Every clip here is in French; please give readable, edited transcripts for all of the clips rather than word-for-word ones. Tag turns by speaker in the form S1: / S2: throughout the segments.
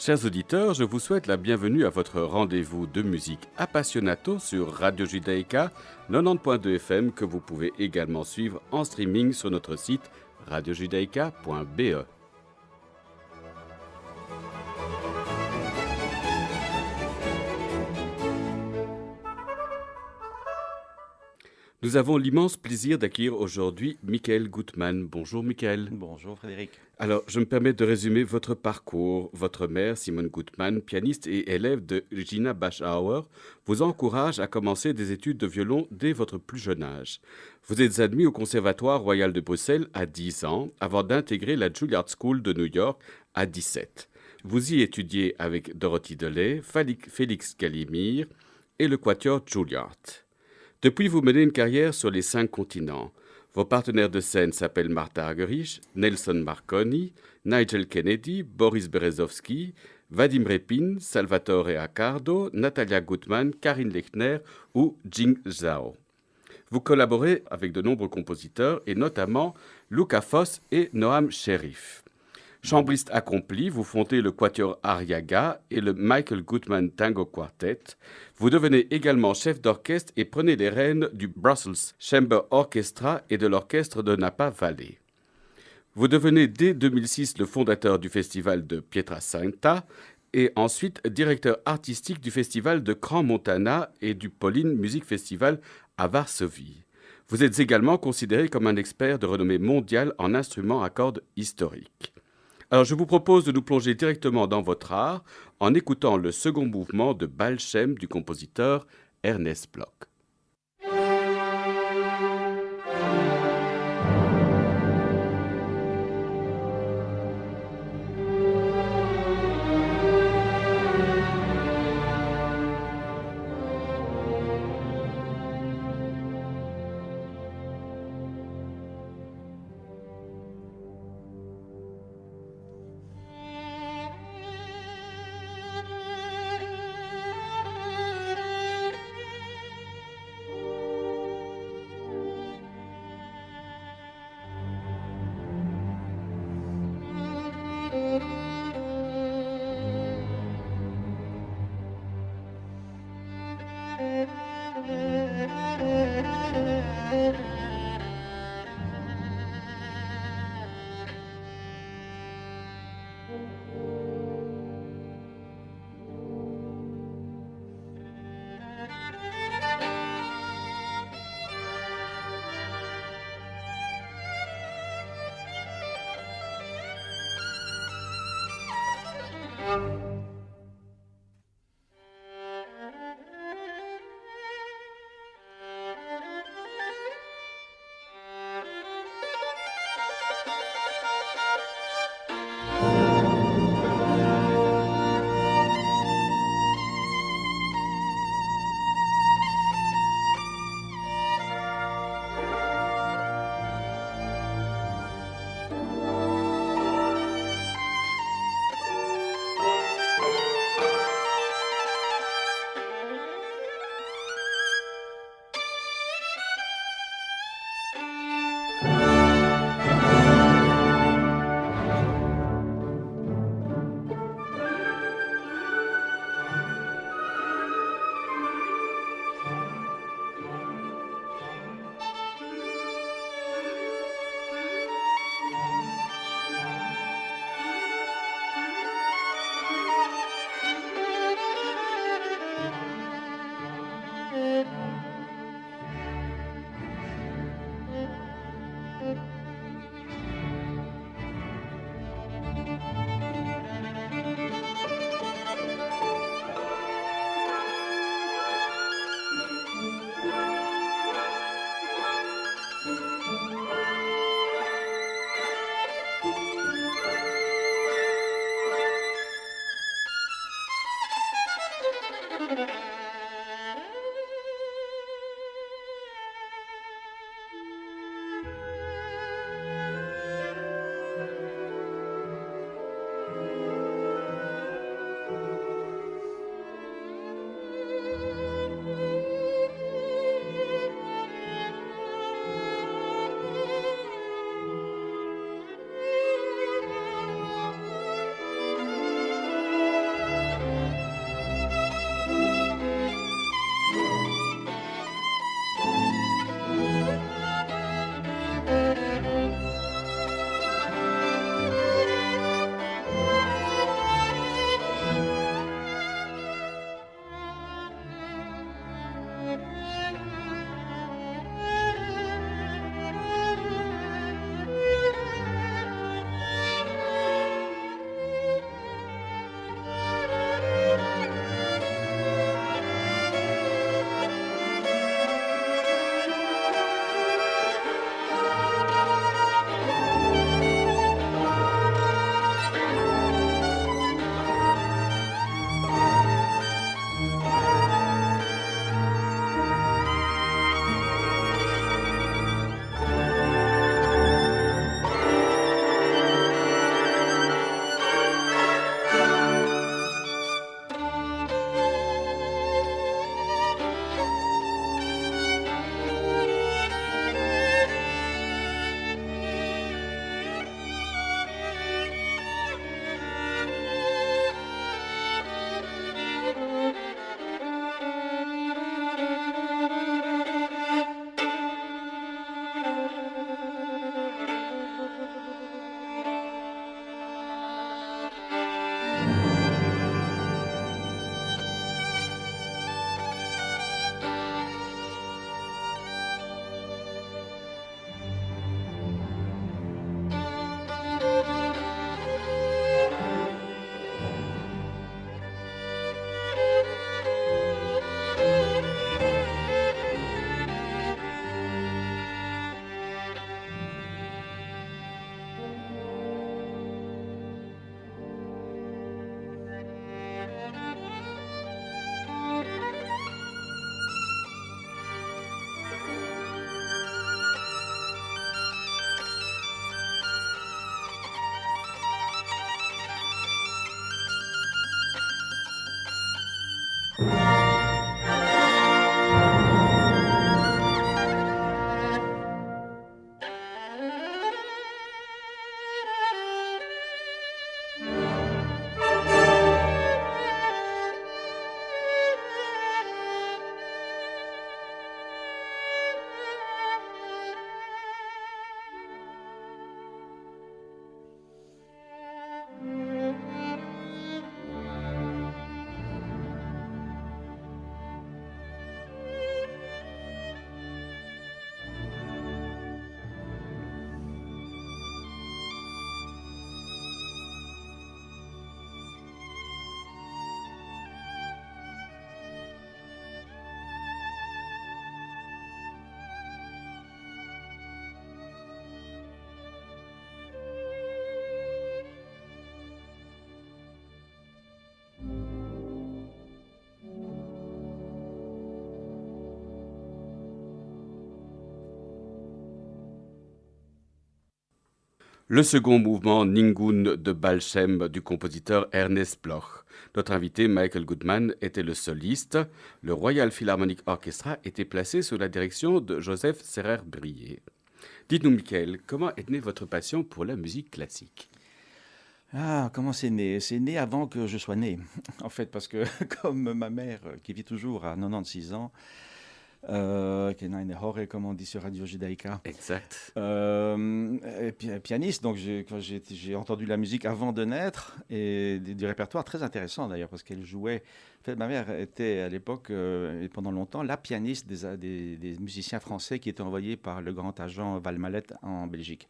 S1: Chers auditeurs, je vous souhaite la bienvenue à votre rendez-vous de musique Appassionato sur Radio Judaïka 90.2 FM que vous pouvez également suivre en streaming sur notre site radiojudaïka.be. Nous avons l'immense plaisir d'accueillir aujourd'hui Michael Gutmann. Bonjour Michael.
S2: Bonjour Frédéric.
S1: Alors, je me permets de résumer votre parcours. Votre mère, Simone Gutmann, pianiste et élève de Gina Bachauer, vous encourage à commencer des études de violon dès votre plus jeune âge. Vous êtes admis au Conservatoire royal de Bruxelles à 10 ans, avant d'intégrer la Juilliard School de New York à 17. Vous y étudiez avec Dorothy Delay, Félix Galimir et le quatuor Juilliard. Depuis, vous menez une carrière sur les 5 continents. Vos partenaires de scène s'appellent Martha Argerich, Nelson Marconi, Nigel Kennedy, Boris Berezovsky, Vadim Repin, Salvatore Accardo, Natalia Gutmann, Karine Lechner ou Jing Zhao. Vous collaborez avec de nombreux compositeurs et notamment Luca Foss et Noam Sherif. Chambriste accompli, vous fondez le quatuor Arriaga et le Michael Gutmann Tango Quartet. Vous devenez également chef d'orchestre et prenez les rênes du Brussels Chamber Orchestra et de l'orchestre de Napa Valley. Vous devenez dès 2006 le fondateur du festival de Pietrasanta et ensuite directeur artistique du festival de Crans-Montana et du Polin Music Festival à Varsovie. Vous êtes également considéré comme un expert de renommée mondiale en instruments à cordes historiques. Alors, je vous propose de nous plonger directement dans votre art en écoutant le second mouvement de Baal Shem du compositeur Ernest Bloch. Le second mouvement, Ningun de Balchem, du compositeur Ernest Bloch. Notre invité, Michael Goodman, était le soliste. Le Royal Philharmonic Orchestra était placé sous la direction de Joseph Serrer-Brier. Dites-nous, Michael, comment est née votre passion pour la musique classique?
S2: Ah, comment c'est né? C'est né avant que je sois né, en fait, parce que comme ma mère, qui vit toujours à 96 ans, qui est une hore, comme on dit sur Radio Judaïka,
S1: Exact.
S2: est pianiste, donc j'ai entendu la musique avant de naître, et du répertoire très intéressant d'ailleurs, parce qu'elle jouait. En fait, ma mère était à l'époque, et pendant longtemps, la pianiste des musiciens français qui étaient envoyés par le grand agent Valmalet en Belgique.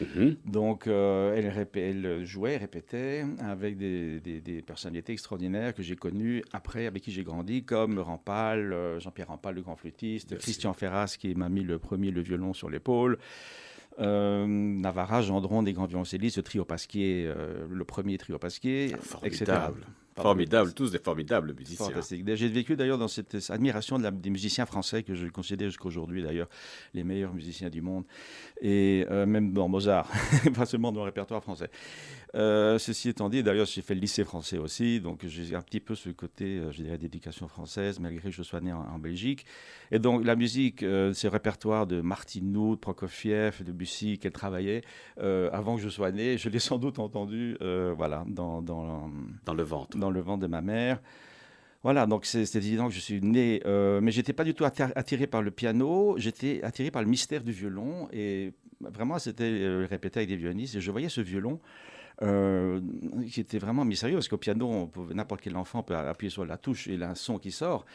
S1: Mhm.
S2: Donc, elle jouait, répétait avec des personnalités extraordinaires que j'ai connues après, avec qui j'ai grandi, comme Rampal, Jean-Pierre Rampal, le grand flûtiste,
S1: Bien sûr.
S2: Christian Ferras, qui m'a mis le violon sur l'épaule, Navarra, Gendron, des grands violoncellistes, le trio Pasquier, le premier trio Pasquier, etc.
S1: Formidable.
S2: Pardon.
S1: Formidable, tous des formidables musiciens.
S2: Fantastique. J'ai vécu d'ailleurs dans cette admiration des musiciens français que je considère jusqu'à aujourd'hui d'ailleurs les meilleurs musiciens du monde, et même dans Mozart, pas seulement dans le répertoire français. Ceci étant dit, d'ailleurs j'ai fait le lycée français aussi, donc j'ai un petit peu ce côté, je dirais, d'éducation française, malgré que je sois né en Belgique. Et donc la musique, ce répertoire de Martineau, de Prokofiev, de Debussy, qu'elle travaillait avant que je sois né, je l'ai sans doute entendu voilà,
S1: Dans le ventre.
S2: dans le ventre de ma mère. Voilà, donc c'est évident que je suis né, mais j'étais pas du tout attiré par le piano, j'étais attiré par le mystère du violon, et vraiment c'était répété avec des violonistes, et je voyais ce violon euh, qui était vraiment mystérieux, parce qu'au piano, n'importe quel enfant peut appuyer sur la touche et il a un son qui sort,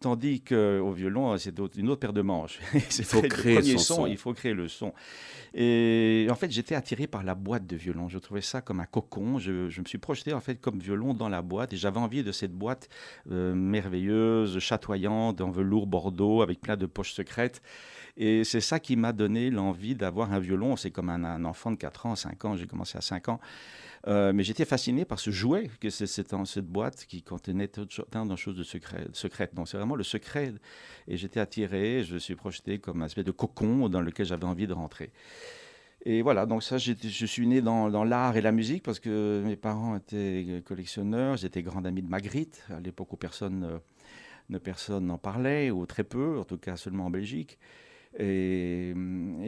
S2: tandis qu'au violon, c'est une autre paire de manches.
S1: Il faut
S2: Le
S1: créer
S2: premier
S1: son son.
S2: il faut créer le son. Et en fait, j'étais attiré par la boîte de violon. Je trouvais ça comme un cocon. Je me suis projeté en fait comme violon dans la boîte, et j'avais envie de cette boîte merveilleuse, chatoyante, en velours bordeaux, avec plein de poches secrètes. Et c'est ça qui m'a donné l'envie d'avoir un violon. C'est comme un enfant de 4 ans, 5 ans. J'ai commencé à 5 ans. Mais j'étais fasciné par ce jouet, que c'est cette boîte qui contenait tant de choses de secrètes. Donc c'est vraiment le secret. Et j'étais attiré, je me suis projeté comme un espèce de cocon dans lequel j'avais envie de rentrer. Et voilà, donc ça, je suis né dans l'art et la musique, parce que mes parents étaient collectionneurs. J'étais grand ami de Magritte, à l'époque où personne n'en parlait, ou très peu, en tout cas seulement en Belgique. Et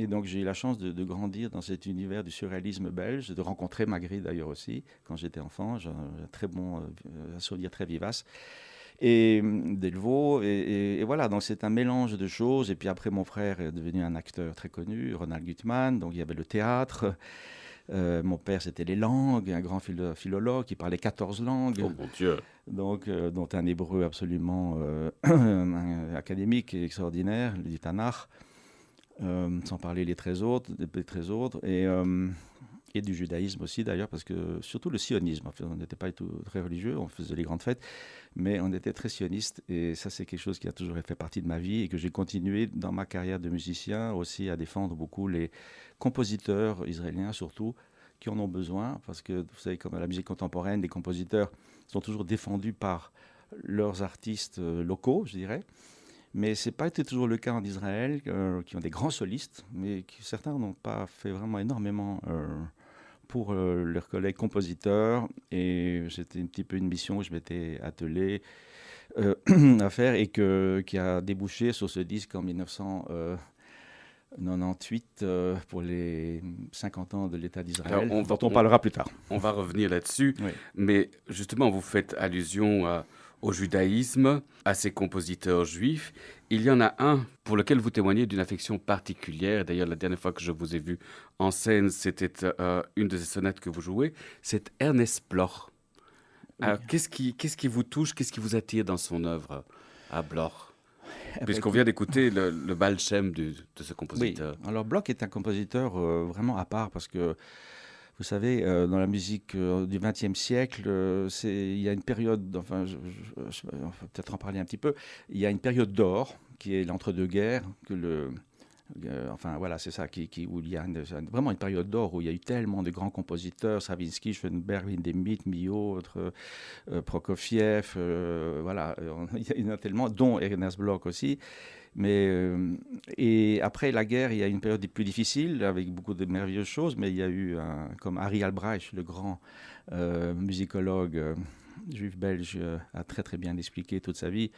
S2: donc j'ai eu la chance de grandir dans cet univers du surréalisme belge, de rencontrer Magritte d'ailleurs aussi quand j'étais enfant. J'ai un très bon souvenir, très vivace. Et Delvaux, et voilà, donc c'est un mélange de choses. Et puis après, mon frère est devenu un acteur très connu, Ronald Gutmann, donc il y avait le théâtre. Mon père, c'était les langues, un grand philologue qui parlait 14 langues,
S1: Oh mon Dieu.
S2: donc, dont un hébreu absolument académique et extraordinaire, le Tanakh. Sans parler les 13 autres, et du judaïsme aussi d'ailleurs, parce que surtout le sionisme. En fait, on n'était pas du tout très religieux, on faisait les grandes fêtes, mais on était très sionistes, et ça c'est quelque chose qui a toujours fait partie de ma vie, et que j'ai continué dans ma carrière de musicien aussi à défendre beaucoup les compositeurs israéliens surtout, qui en ont besoin, parce que vous savez, comme la musique contemporaine, les compositeurs sont toujours défendus par leurs artistes locaux, je dirais. Mais ce n'est pas été toujours le cas en Israël, qui ont des grands solistes, mais certains n'ont pas fait vraiment énormément pour leurs collègues compositeurs. Et c'était un petit peu une mission que je m'étais attelé à faire, et qui a débouché sur ce disque en 1998 pour les 50 ans de l'État d'Israël, dont on parlera plus tard.
S1: On va revenir là-dessus,
S2: Oui.
S1: mais justement, vous faites allusion au judaïsme, à ces compositeurs juifs. Il y en a un pour lequel vous témoignez d'une affection particulière. D'ailleurs, la dernière fois que je vous ai vu en scène, c'était une de ces sonates que vous jouez. C'est Ernest Bloch.
S2: Oui.
S1: Alors, qu'est-ce qui vous touche, qu'est-ce qui vous attire dans son œuvre à Bloch?
S2: Eh ben,
S1: Puisqu'on
S2: écoute,
S1: vient d'écouter le Baal Shem de ce
S2: oui.
S1: compositeur.
S2: Alors Bloch est un compositeur vraiment à part, parce que vous savez, dans la musique du XXe siècle, il y a une période, enfin, on va peut-être en parler un petit peu, il y a une période d'or, qui est l'entre-deux-guerres, que Enfin, voilà, c'est ça où il y a vraiment une période d'or où il y a eu tellement de grands compositeurs, Stravinsky, Schoenberg, Hindemith, Milhaud, Prokofiev, voilà, il y en a tellement, dont Ernest Bloch aussi. Et après la guerre, il y a une période plus difficile avec beaucoup de merveilleuses choses, mais il y a eu, comme Harry Albrecht, le grand musicologue juif belge, a très très bien expliqué toute sa vie,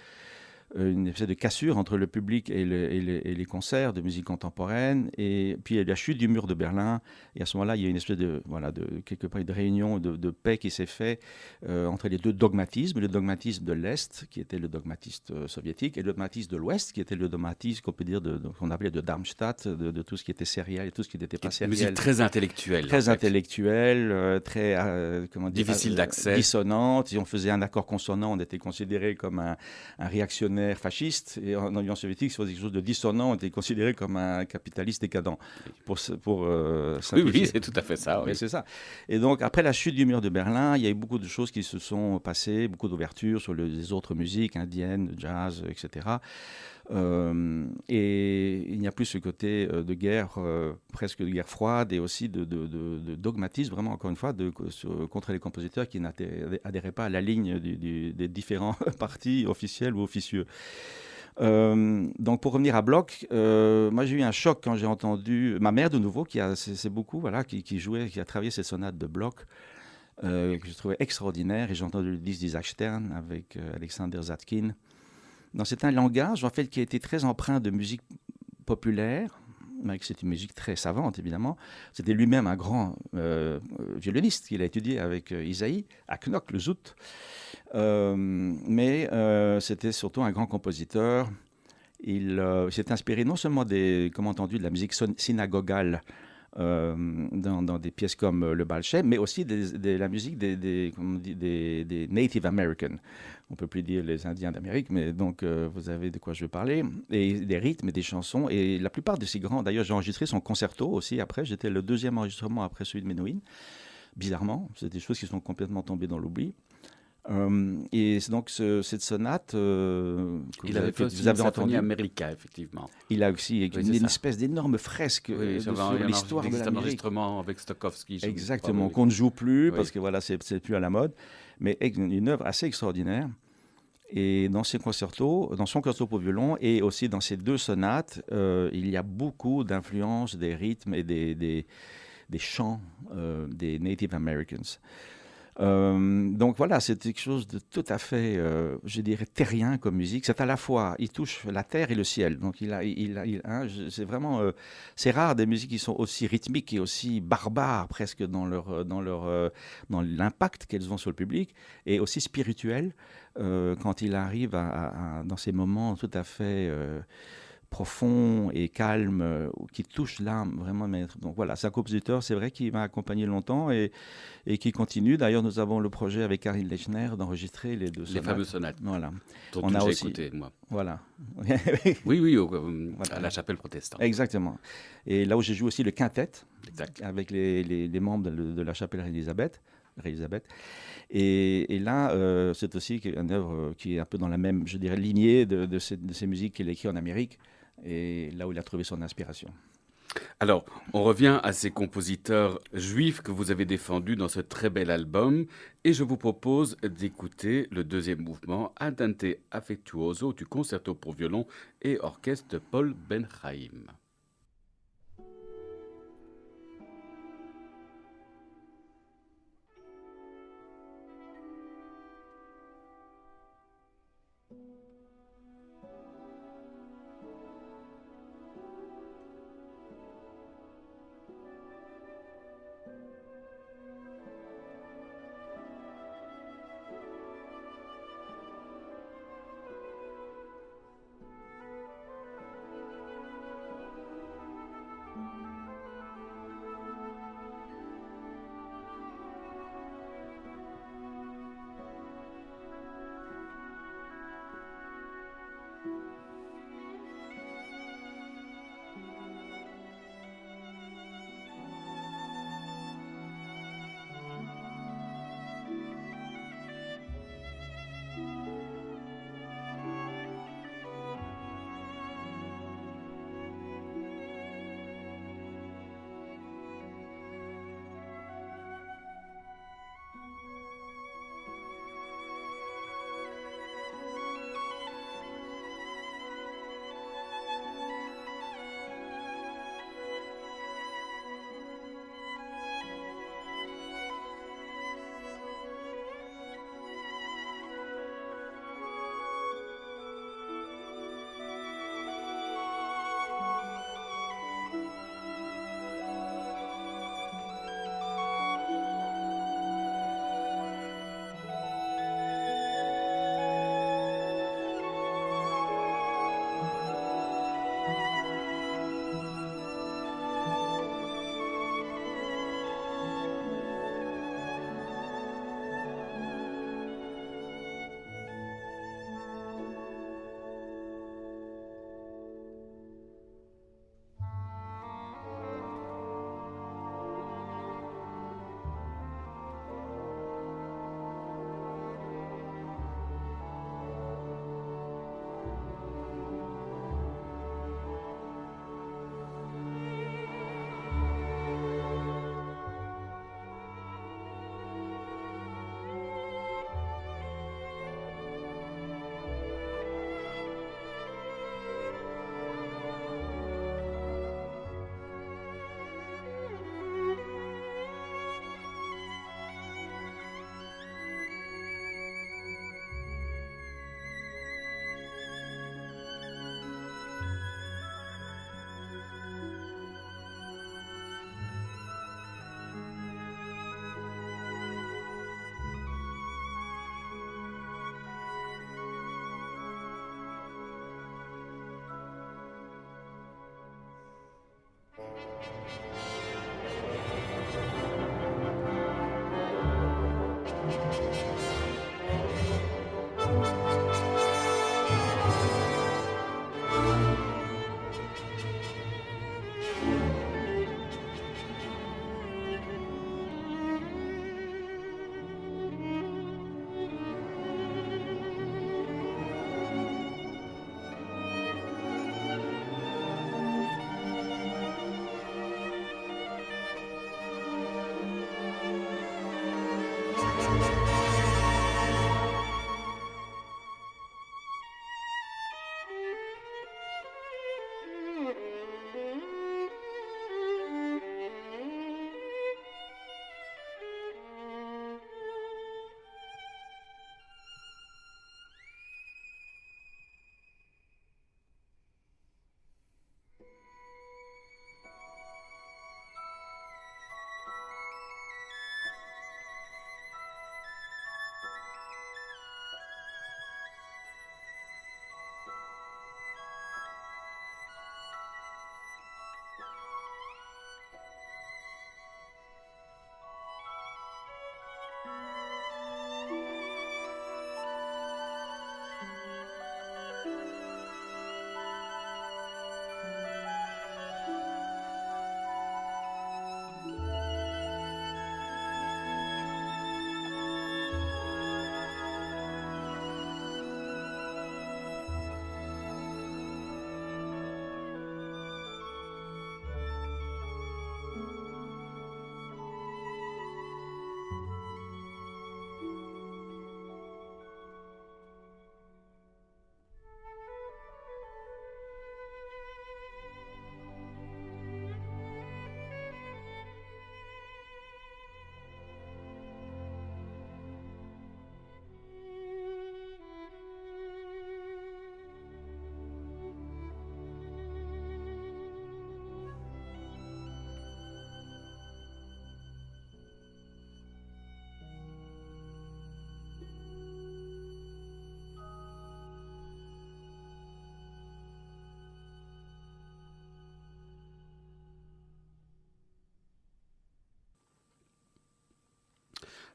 S2: une espèce de cassure entre le public et les concerts de musique contemporaine. Et puis il y a la chute du mur de Berlin. Et à ce moment-là, il y a une espèce de, voilà, quelque part, de réunion, de paix qui s'est faite entre les deux dogmatismes. Le dogmatisme de l'Est, qui était le dogmatisme soviétique, et le dogmatisme de l'Ouest, qui était le dogmatisme qu'on peut dire, qu'on appelait de Darmstadt, de tout ce qui était sériel et tout ce qui n'était pas sériel.
S1: Musique très intellectuelle.
S2: Très intellectuelle, très comment dire,
S1: difficile d'accès.
S2: Dissonante. Si on faisait un accord consonant, on était considéré comme un réactionnaire fasciste, et en Union soviétique, si on faisait quelque chose de dissonant, on était considéré comme un capitaliste décadent. Pour
S1: oui, c'est tout à fait ça. Oui.
S2: Mais c'est ça. Et donc, après la chute du mur de Berlin, il y a eu beaucoup de choses qui se sont passées, beaucoup d'ouvertures sur les autres musiques indiennes, jazz, etc. Et il n'y a plus ce côté de guerre, presque de guerre froide, et aussi de dogmatisme, vraiment, encore une fois, contre les compositeurs qui n'adhéraient pas à la ligne des différents partis officiels ou officieux. Donc pour revenir à Bloch, moi j'ai eu un choc quand j'ai entendu ma mère de nouveau, c'est beaucoup, voilà, qui jouait, qui a travaillé ces sonates de Bloch, que je trouvais extraordinaire, et j'ai entendu le disque d'Isaac Stern avec Alexander Zadkine. Donc c'est un langage en fait qui a été très empreint de musique populaire, mais c'est une musique très savante évidemment. C'était lui-même un grand violoniste qu'il a étudié avec Isaïe à Knock, le Zout. Mais c'était surtout un grand compositeur. Il s'est inspiré non seulement comme entendu, de la musique synagogale dans des pièces comme le Baal Shem, mais aussi de la musique des Native Americans. On ne peut plus dire les Indiens d'Amérique, mais donc vous avez de quoi je veux parler. Et des rythmes et des chansons. Et la plupart de ces grands, d'ailleurs, j'ai enregistré son concerto aussi après. J'étais le deuxième enregistrement après celui de Menuhin. Bizarrement, c'est des choses qui sont complètement tombées dans l'oubli. Et c'est donc cette sonate que
S1: il avait fait vous avez entendu America, effectivement.
S2: Il a aussi une espèce d'énorme fresque sur l'histoire de l'Amérique.
S1: Un enregistrement avec Stokowski.
S2: Exactement, qu'on ne joue plus parce que voilà, c'est plus à la mode, mais une œuvre assez extraordinaire. Et dans son concerto pour violon et aussi dans ces deux sonates, il y a beaucoup d'influences des rythmes et des chants des Native Americans. Donc voilà, c'est quelque chose de tout à fait, je dirais, terrien comme musique. C'est à la fois, il touche la terre et le ciel. Donc c'est vraiment, c'est rare des musiques qui sont aussi rythmiques et aussi barbares presque dans l'impact qu'elles ont sur le public, et aussi spirituelles quand il arrive dans ces moments tout à fait profond et calme, qui touche l'âme vraiment. Donc voilà, c'est un compositeur, c'est vrai, qui m'a accompagné longtemps et qui continue. D'ailleurs, nous avons le projet avec Karin Lechner d'enregistrer les deux sonates.
S1: Les fameuses sonates.
S2: Voilà.
S1: Dont j'ai écouté, moi.
S2: Voilà.
S1: oui, à la chapelle protestante.
S2: Exactement. Et là où j'ai joué aussi le quintet,
S1: exact,
S2: avec les membres de la chapelle Élisabeth. Et là, c'est aussi une œuvre qui est un peu dans la même, je dirais, lignée de ces musiques qu'il a écrites en Amérique, et là où il a trouvé son inspiration.
S1: Alors, on revient à ces compositeurs juifs que vous avez défendus dans ce très bel album, et je vous propose d'écouter le deuxième mouvement, Andante affettuoso, du concerto pour violon et orchestre de Paul Ben-Chaim.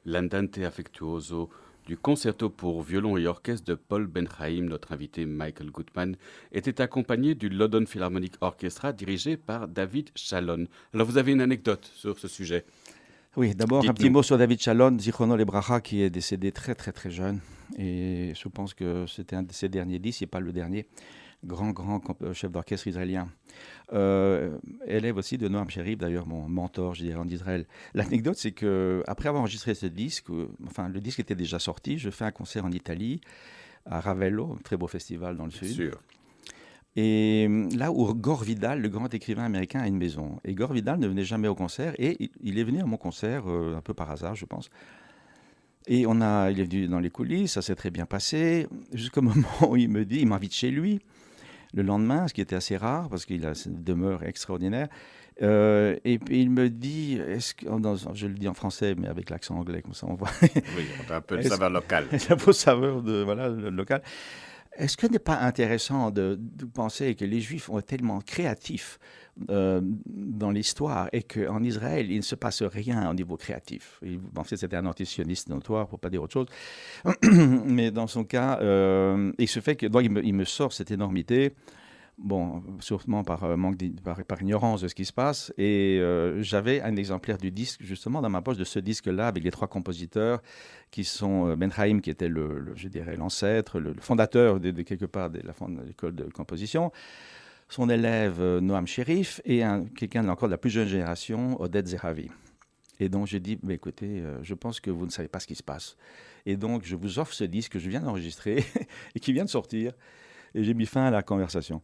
S1: L'Andante affettuoso du concerto pour violon et orchestre de Paul Ben-Haim, notre invité Michael Gutmann, était accompagné du London Philharmonic Orchestra dirigé par David Shalon. Alors vous avez une anecdote sur ce sujet?
S2: Oui, d'abord un petit mot sur David Shalon, Zichrono Lebracha, qui est décédé très très très jeune. Et je pense que c'était un de ses derniers disques, si pas le dernier. Grand chef d'orchestre israélien. Élève aussi de Noam Sherif, d'ailleurs mon mentor, je dirais, en Israël. L'anecdote, c'est que après avoir enregistré ce disque, le disque était déjà sorti, je fais un concert en Italie, à Ravello, un très beau festival dans le sud.
S1: Sûr.
S2: Et là où Gore Vidal, le grand écrivain américain, a une maison. Et Gore Vidal ne venait jamais au concert, et il est venu à mon concert, un peu par hasard, je pense. Et il est venu dans les coulisses, ça s'est très bien passé, jusqu'au moment où il m'invite chez lui. Le lendemain, ce qui était assez rare, parce qu'il a une demeure extraordinaire. Et puis il me dit, je le dis en français, mais avec l'accent anglais, comme ça on voit.
S1: Oui, on a un peu de saveur locale.
S2: La fausse saveur locale. Est-ce que n'est pas intéressant de penser que les Juifs ont tellement créatifs dans l'histoire et qu'en Israël, il ne se passe rien au niveau créatif. Il pensait que c'était un antisioniste notoire, pour ne pas dire autre chose. Mais dans son cas, il se fait que donc, il me sort cette énormité. Bon, sûrement par ignorance de ce qui se passe. Et j'avais un exemplaire du disque, justement, dans ma poche de ce disque-là, avec les trois compositeurs, qui sont Ben-Haim, qui était, je dirais, l'ancêtre, le fondateur de quelque part de l'école de composition, son élève Noam Sherif, et quelqu'un encore de la plus jeune génération, Oded Zehavi. Et donc, j'ai dit, mais écoutez, je pense que vous ne savez pas ce qui se passe. Et donc, je vous offre ce disque que je viens d'enregistrer et qui vient de sortir. Et j'ai mis fin à la conversation.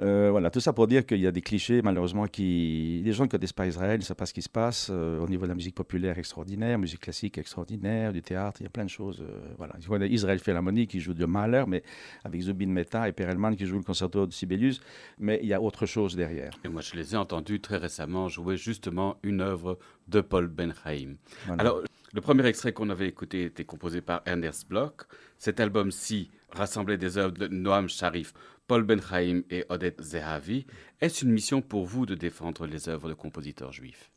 S2: Voilà, tout ça pour dire qu'il y a des clichés, malheureusement, les gens ne connaissent pas Israël, ne savent pas ce qui se passe au niveau de la musique populaire extraordinaire, musique classique extraordinaire, du théâtre, il y a plein de choses. Voilà. Il y a Israël Philharmonic qui joue de Mahler, mais avec Zubin Mehta et Perelman qui jouent le concerto de Sibelius, mais il y a autre chose derrière.
S1: Et moi, je les ai entendus très récemment jouer justement une œuvre de Paul Ben-Haim. Voilà. Alors, le premier extrait qu'on avait écouté était composé par Ernest Bloch. Cet album-ci rassemblait des œuvres de Noam Sharif, Paul Ben-Haim et Oded Zehavi. Est-ce une mission pour vous de défendre les œuvres de compositeurs juifs?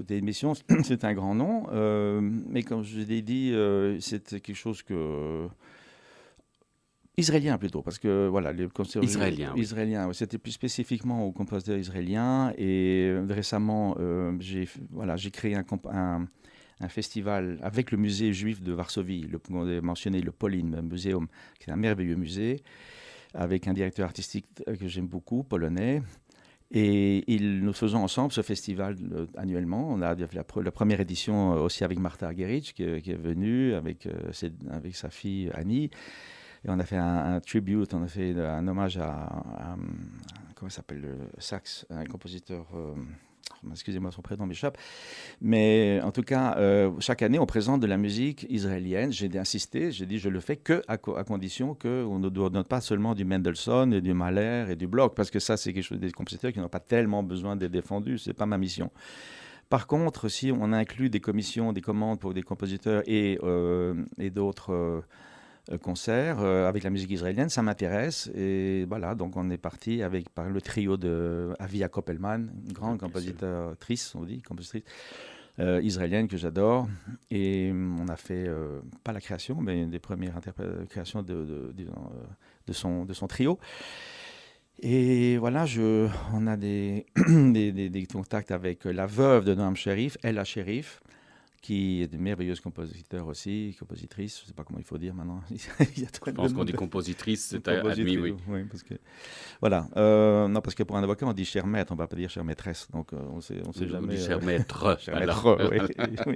S2: écouté l'émission, c'est un grand nom. Mais comme je l'ai dit, c'est quelque chose que... Israélien plutôt, parce que voilà, les compositeurs israéliens, oui. C'était plus spécifiquement aux compositeurs israéliens. Et récemment, j'ai créé un festival avec le musée juif de Varsovie, on a mentionné le Polin Museum, qui est un merveilleux musée, avec un directeur artistique que j'aime beaucoup, polonais. Et nous faisons ensemble ce festival annuellement. On a la première édition aussi avec Martha Argerich, qui est venue avec sa fille Annie. Et on a fait un tribute, on a fait un hommage à comment il s'appelle, le sax, un compositeur, excusez-moi, son prénom m'échappe. Mais en tout cas, chaque année, on présente de la musique israélienne. J'ai insisté, j'ai dit, je le fais à condition qu'on ne donne pas seulement du Mendelssohn et du Mahler et du Bloch, parce que ça, c'est quelque chose des compositeurs qui n'ont pas tellement besoin d'être défendus. C'est pas ma mission. Par contre, si on inclut des commissions, des commandes pour des compositeurs et d'autres concerts avec la musique israélienne, ça m'intéresse. Et voilà, donc on est parti par le trio de Avia Koppelman, une grande compositrice, israélienne que j'adore. Et on a fait, pas la création, mais une des premières créations de son trio. Et voilà, on a des contacts avec la veuve de Noam Sherif, Ella Sherif, qui est une merveilleuse compositrice aussi, je ne sais pas comment il faut dire maintenant.
S1: Je pense qu'on dit compositrice, c'est admis, oui.
S2: Oui, parce que, voilà. Non, parce que pour un avocat, on dit chère maître, on ne va pas dire chère maîtresse. Donc, on sait jamais.
S1: On dit chère maître.
S2: Chère maître, oui.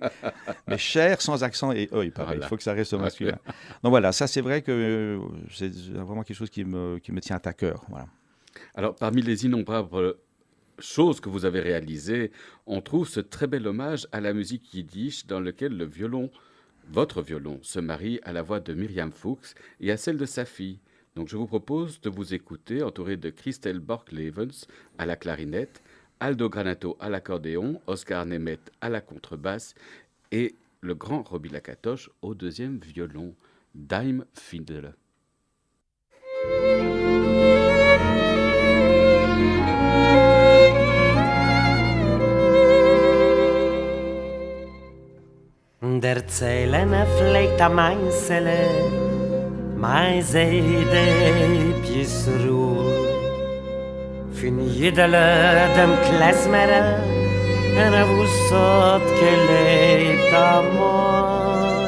S2: Mais chère sans accent et œil, pareil. Il faut que ça reste au masculin. Donc voilà, ça c'est vrai que c'est vraiment quelque chose qui me tient à cœur. Voilà.
S1: Alors, parmi les innombrables choses que vous avez réalisées, on trouve ce très bel hommage à la musique yiddish dans lequel votre violon, se marie à la voix de Myriam Fuchs et à celle de sa fille. Donc je vous propose de vous écouter entouré de Christelle Bork-Levens à la clarinette, Aldo Granato à l'accordéon, Oscar Nemeth à la contrebasse et le grand Robbie Lakatosh au deuxième violon, Dime Fiddle.
S3: Der Zählene pflegt am Einzele, mei Seide Bisruh. Fin Jidele dem Klezmere, en wussot gelebt amor.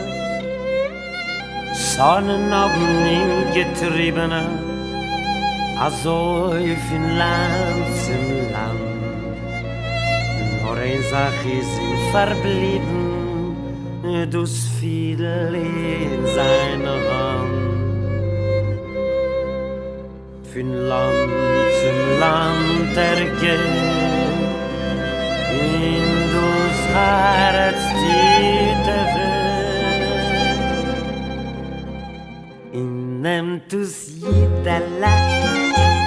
S3: Sonnenaugen im Getriebene, also fin Land zum Land. Nur ein Sach ist ihm verblieben, dus Fiedel in seiner Hand. Von Land zum Land geht, in dus Herz tiete Welt. In nem dus Jidele,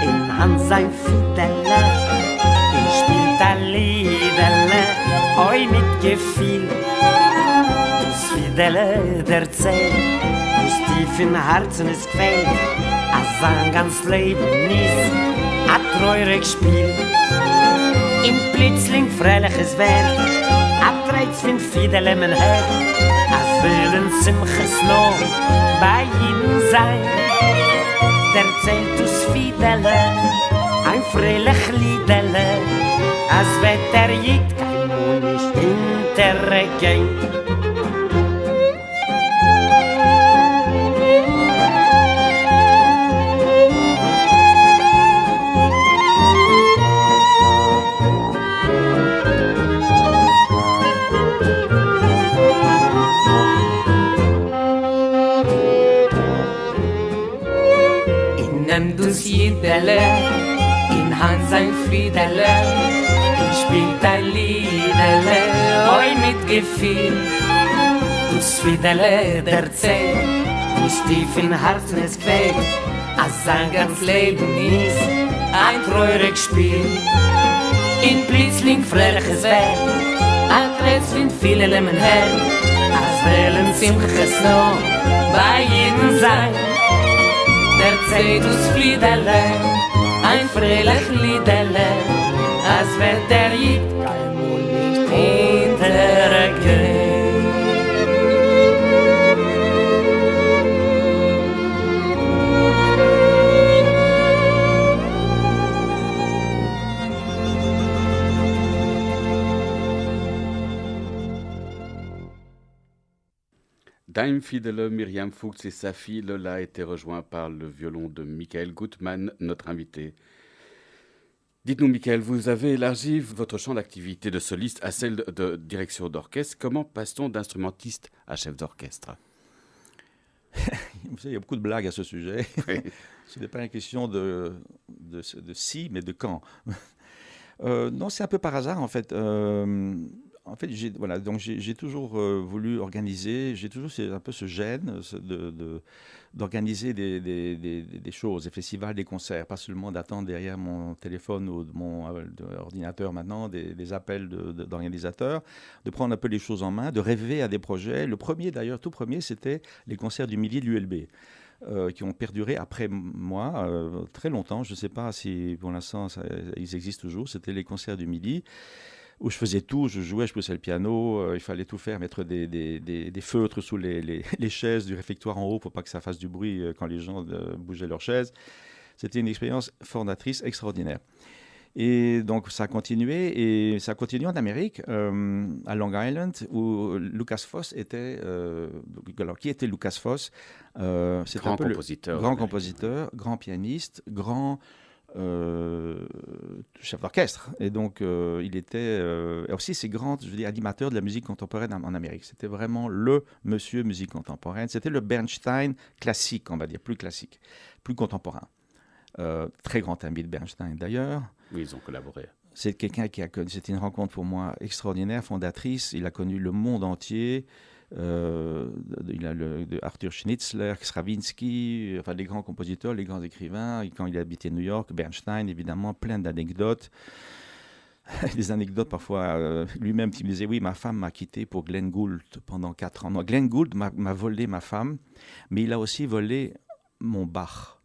S3: in Hand sein Fiedele, in spielt a Liedele, oi mit Gefühl. Fiedele der Zeh, aus tiefen Herzen ist gefällt, als sein ganz Leben ist a treurig Spiel. In plötzlich fröhliches Werk, a Treiz von Fiedele mein Herr, als willen Simches noch bei ihnen sein. Der zählt aus Fiedele, ein fröhlich Liedele, als wird Jid kein Mond nicht hintergehen. Jidele, in Hand sein Fiedele, in spielt ein Liedele, oi mit Gefühl. Dus Fiedele der Zeh, dus tief in Herzen es quält, als sein ganz Leben ist ein treurig Spiel. In plötzlich fröhliches Werk, ein Kreuz find viele Lemmen her, als wählen Simches noch bei jedem sein. Der Zedus Fiedele, ein fröhlich Liedele, als wird Jid kein Mund nicht hin.
S1: Time Fiddler, Myriam Fuchs et sa fille Lola a été rejoint par le violon de Michael Gutmann, notre invité. Dites-nous, Michael, vous avez élargi votre champ d'activité de soliste à celle de direction d'orchestre. Comment passe-t-on d'instrumentiste à chef d'orchestre?
S2: Vous savez, il y a beaucoup de blagues à ce sujet.
S1: Oui.
S2: Ce n'est pas une question de si, mais de quand. Non, c'est un peu par hasard, en fait. J'ai toujours voulu organiser, j'ai toujours un peu ce gène d'organiser des choses, des festivals, des concerts, pas seulement d'attendre derrière mon téléphone ou mon ordinateur maintenant, des appels d'organisateurs, de prendre un peu les choses en main, de rêver à des projets. Le premier d'ailleurs, tout premier, c'était les concerts du Midi de l'ULB. Qui ont perduré après moi très longtemps. Je ne sais pas si pour l'instant ils existent toujours. C'était les concerts du Midi où je faisais tout, je jouais, je poussais le piano, il fallait tout faire, mettre des feutres sous les chaises du réfectoire en haut pour pas que ça fasse du bruit quand les gens bougeaient leurs chaises. C'était une expérience formatrice extraordinaire. Et donc ça a continué, et ça a continué en Amérique, à Long Island, où Lucas Foss était... alors, qui était Lucas Foss? C'était
S1: Grand
S2: un peu
S1: compositeur.
S2: Grand compositeur, grand pianiste, grand chef d'orchestre. Et donc, il était aussi ces grands, je veux dire, animateurs de la musique contemporaine en Amérique. C'était vraiment le monsieur musique contemporaine. C'était le Bernstein classique, on va dire, plus classique, plus contemporain. Très grand ami de Bernstein d'ailleurs.
S1: Oui, ils ont collaboré.
S2: C'est quelqu'un qui a connu, c'était une rencontre pour moi extraordinaire, fondatrice. Il a connu le monde entier. Il a de Arthur Schnitzler, Stravinsky, enfin les grands compositeurs, les grands écrivains. Et quand il habitait New York, Bernstein, évidemment, plein d'anecdotes. Des anecdotes parfois, lui-même qui me disait, oui, ma femme m'a quitté pour Glenn Gould pendant 4 ans. Non, Glenn Gould m'a volé ma femme, mais il a aussi volé mon Bach.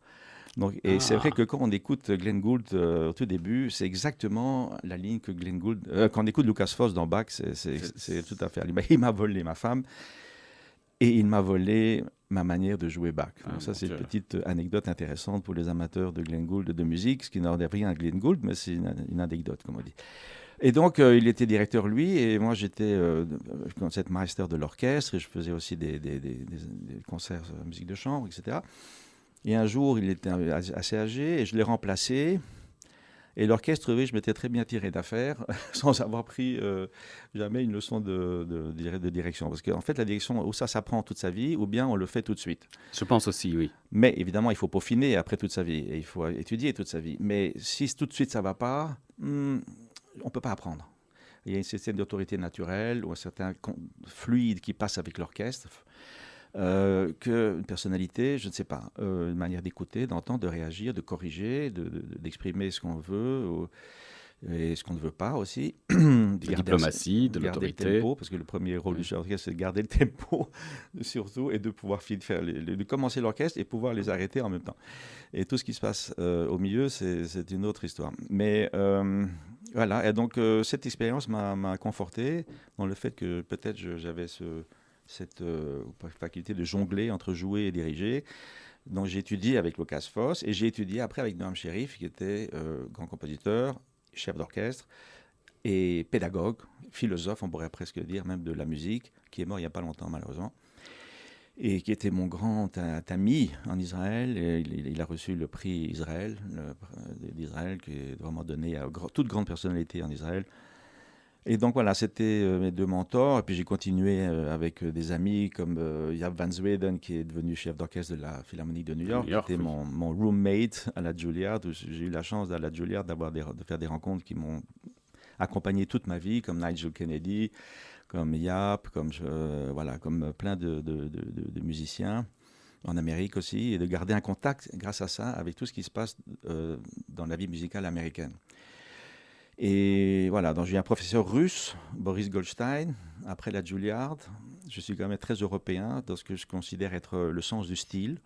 S2: Donc, et c'est vrai que quand on écoute Glenn Gould au tout début, c'est exactement la ligne que Glenn Gould... quand on écoute Lucas Foss dans Bach, c'est tout à fait... Il m'a volé ma femme et il m'a volé ma manière de jouer Bach. Donc ça, c'est une petite anecdote intéressante pour les amateurs de Glenn Gould de musique, ce qui n'enlève rien à Glenn Gould, mais c'est une anecdote, comme on dit. Et donc, il était directeur, lui, et moi, j'étais concertmeister de l'orchestre, et je faisais aussi des concerts de musique de chambre, etc. Et un jour, il était assez âgé et je l'ai remplacé. Et l'orchestre, oui, je m'étais très bien tiré d'affaire sans avoir pris jamais une leçon de direction. Parce qu'en fait, la direction, ou ça s'apprend toute sa vie, ou bien on le fait tout de suite.
S1: Je pense aussi, oui.
S2: Mais évidemment, il faut peaufiner après toute sa vie. Et il faut étudier toute sa vie. Mais si tout de suite ça ne va pas, on ne peut pas apprendre. Il y a une certaine autorité naturelle ou un certain fluide qui passe avec l'orchestre. Qu'une personnalité, je ne sais pas, une manière d'écouter, d'entendre, de réagir, de corriger, d'exprimer ce qu'on veut et ce qu'on ne veut pas aussi.
S1: De diplomatie, de l'autorité.
S2: Garder le tempo, parce que le premier rôle du chef d'orchestre, c'est de garder le tempo, surtout, et de pouvoir de commencer l'orchestre et pouvoir les arrêter en même temps. Et tout ce qui se passe au milieu, c'est une autre histoire. Mais voilà, et donc cette expérience m'a conforté dans le fait que peut-être j'avais cette faculté de jongler entre jouer et diriger. Donc j'ai étudié avec Lucas Foss et j'ai étudié après avec Noam Sherif, qui était grand compositeur, chef d'orchestre et pédagogue, philosophe, on pourrait presque dire, même de la musique, qui est mort il n'y a pas longtemps malheureusement, et qui était mon grand ami en Israël. Et il a reçu le prix Israël, d'Israël, qui est vraiment donné à toute grande personnalité en Israël. Et donc voilà, c'était mes 2 mentors. Et puis j'ai continué avec des amis comme Jaap van Zweden, qui est devenu chef d'orchestre de la Philharmonie de New York, qui était mon roommate à la Juilliard. J'ai eu la chance à la Juilliard de faire des rencontres qui m'ont accompagné toute ma vie, comme Nigel Kennedy, comme Jaap, comme plein de musiciens en Amérique aussi, et de garder un contact grâce à ça avec tout ce qui se passe dans la vie musicale américaine. Et voilà, donc j'ai eu un professeur russe, Boris Goldstein, après la Juilliard. Je suis quand même très européen dans ce que je considère être le sens du style,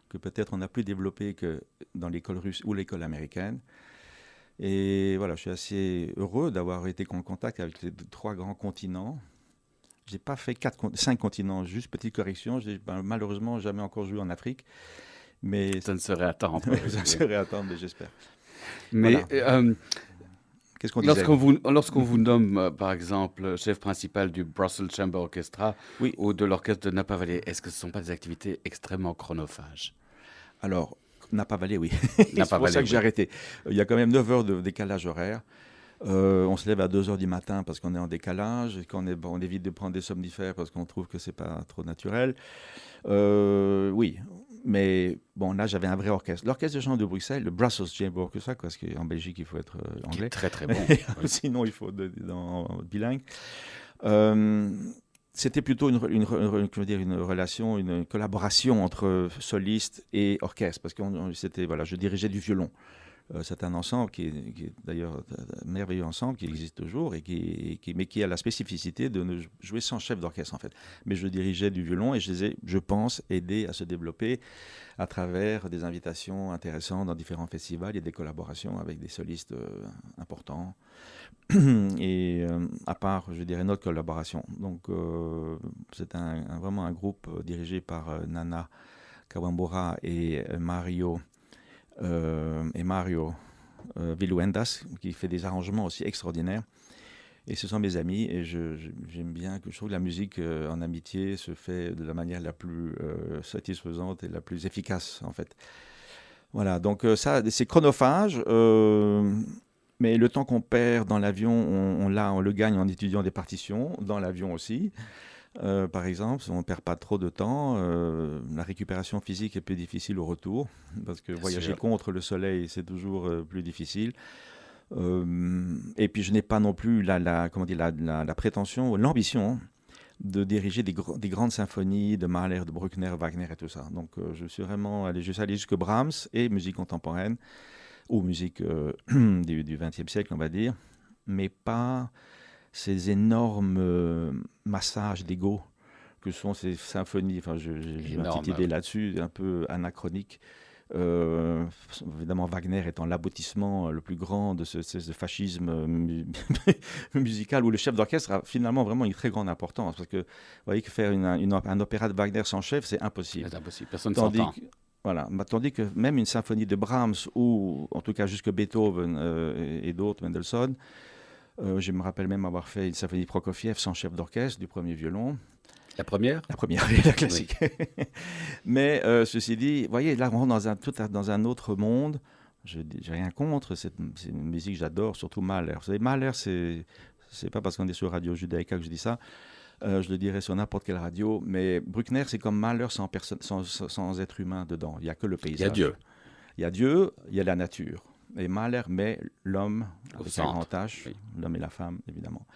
S2: que peut-être on a plus développé que dans l'école russe ou l'école américaine. Et voilà, je suis assez heureux d'avoir été en contact avec les 3 grands continents. Je n'ai pas fait 5 continents, juste petite correction. Je n'ai malheureusement jamais encore joué en Afrique. Mais
S1: ça ne serait à temps.
S2: Ça serait à temps, mais j'espère.
S1: Mais...
S2: Voilà. Qu'est-ce qu'on disait?
S1: Lorsqu'on vous nomme, par exemple, chef principal du Brussels Chamber Orchestra
S2: Oui.
S1: ou de l'orchestre de Napa Valley, est-ce que ce ne sont pas des activités extrêmement chronophages?
S2: Alors, Napa Valley, oui. C'est
S1: Napa
S2: pour ça
S1: Valley,
S2: que j'ai
S1: oui.
S2: arrêté. Il y a quand même 9 heures de décalage horaire. On se lève à 2 heures du matin parce qu'on est en décalage et on évite de prendre des somnifères parce qu'on trouve que c'est pas trop naturel. Oui, mais bon, là, j'avais un vrai orchestre. L'orchestre de chant de Bruxelles, le Brussels Chamber Orchestra, parce qu'en Belgique, il faut être
S1: Qui est
S2: anglais.
S1: très très bon. Oui.
S2: Sinon, il faut bilingue. Euh, C'était plutôt comment dire, une relation, une collaboration entre soliste et orchestre, parce que voilà, je dirigeais du violon. C'est un ensemble qui est d'ailleurs un merveilleux ensemble, qui existe toujours, mais qui a la spécificité de ne jouer sans chef d'orchestre, en fait. Mais je dirigeais du violon et je les ai, je pense, aidés à se développer à travers des invitations intéressantes dans différents festivals et des collaborations avec des solistes importants. Et à part, je dirais, notre collaboration. Donc, c'est vraiment un groupe dirigé par Nana Kawambura et Mario Viluendas, qui fait des arrangements aussi extraordinaires. Et ce sont mes amis, et j'aime bien que je trouve que la musique en amitié se fait de la manière la plus satisfaisante et la plus efficace, en fait. Voilà, donc ça, c'est chronophage, mais le temps qu'on perd dans l'avion, on le gagne en étudiant des partitions, dans l'avion aussi. Par exemple, on ne perd pas trop de temps. La récupération physique est plus difficile au retour, parce que voyager contre le soleil, c'est toujours plus difficile. Et puis, je n'ai pas non plus la prétention, l'ambition de diriger des grandes symphonies de Mahler, de Bruckner, Wagner et tout ça. Donc, je suis vraiment allé jusque Brahms et musique contemporaine, ou musique du XXe siècle, on va dire, mais pas ces énormes massages d'ego que sont ces symphonies. Enfin, j'ai une petite idée là-dessus, un peu anachronique. Évidemment, Wagner étant l'aboutissement le plus grand de ce fascisme musical, où le chef d'orchestre a finalement vraiment une très grande importance. Parce que vous voyez que faire un opéra de Wagner sans chef, c'est impossible.
S1: C'est impossible, personne ne s'entend.
S2: Voilà. Tandis que même une symphonie de Brahms, ou en tout cas jusque Beethoven et d'autres, Mendelssohn, je me rappelle même avoir fait une symphonie de Prokofiev sans chef d'orchestre, du premier violon.
S1: La première?
S2: La première, la classique. Oui. Mais ceci dit, vous voyez, là, on rentre dans un autre monde. Je n'ai rien contre, c'est une musique que j'adore, surtout Mahler. Vous savez, Mahler, c'est pas parce qu'on est sur Radio Judaïka que je dis ça. Je le dirais sur n'importe quelle radio. Mais Bruckner, c'est comme Mahler sans être humain dedans. Il n'y a que le paysage.
S1: Il y a Dieu.
S2: Il y a Dieu, il y a la nature. Et Mahler met l'homme avec un grand H, oui. L'homme et la femme, évidemment,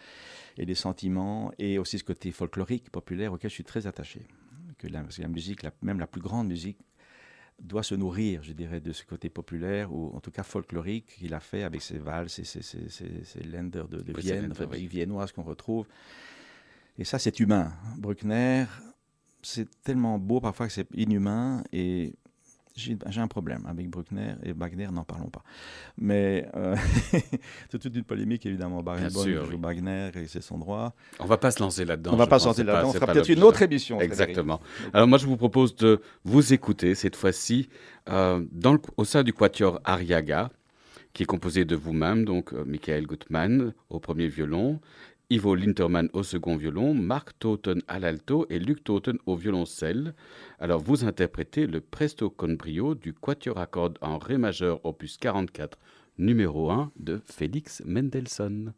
S2: et les sentiments, et aussi ce côté folklorique, populaire, auquel je suis très attaché. Parce que la musique, même la plus grande musique, doit se nourrir, je dirais, de ce côté populaire, ou en tout cas folklorique, qu'il a fait avec ses valses, ses Länder de Vienne, enfin, musique viennoise qu'on retrouve. Et ça, c'est humain. Bruckner, c'est tellement beau parfois que c'est inhumain, et j'ai un problème avec Bruckner et Wagner, n'en parlons pas. Mais c'est toute une polémique, évidemment. Wagner, et c'est son droit.
S1: On ne va pas se lancer là-dedans.
S2: On ne va pas se lancer là-dedans. On fera peut-être une autre émission.
S1: Exactement. Alors moi, je vous propose de vous écouter cette fois-ci au sein du quatuor Arriaga, qui est composé de vous-même, donc Michael Gutmann au premier violon, Ivo Lintermann au second violon, Mark Toten à l'alto et Luc Toten au violoncelle. Alors, vous interprétez le Presto con brio du quatuor à cordes en ré majeur opus 44, numéro 1 de Félix Mendelssohn.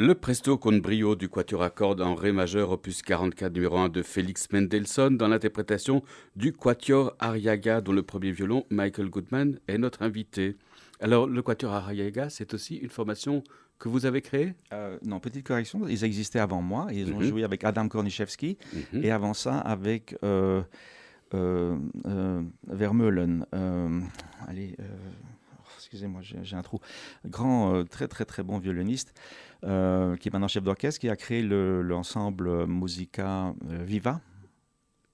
S1: Le Presto con brio du quatuor à cordes en ré majeur opus 44 numéro 1 de Félix Mendelssohn dans l'interprétation du quatuor Arriaga dont le premier violon, Michael Goodman, est notre invité. Alors le quatuor Arriaga, c'est aussi une formation que vous avez créée?
S2: Non, petite correction, ils existaient avant moi. Ils ont joué avec Adam Korniszewski et avant ça avec Vermeulen. Excusez-moi, j'ai un trou. Grand, très très très bon violoniste qui est maintenant chef d'orchestre, qui a créé l'ensemble Musica Viva.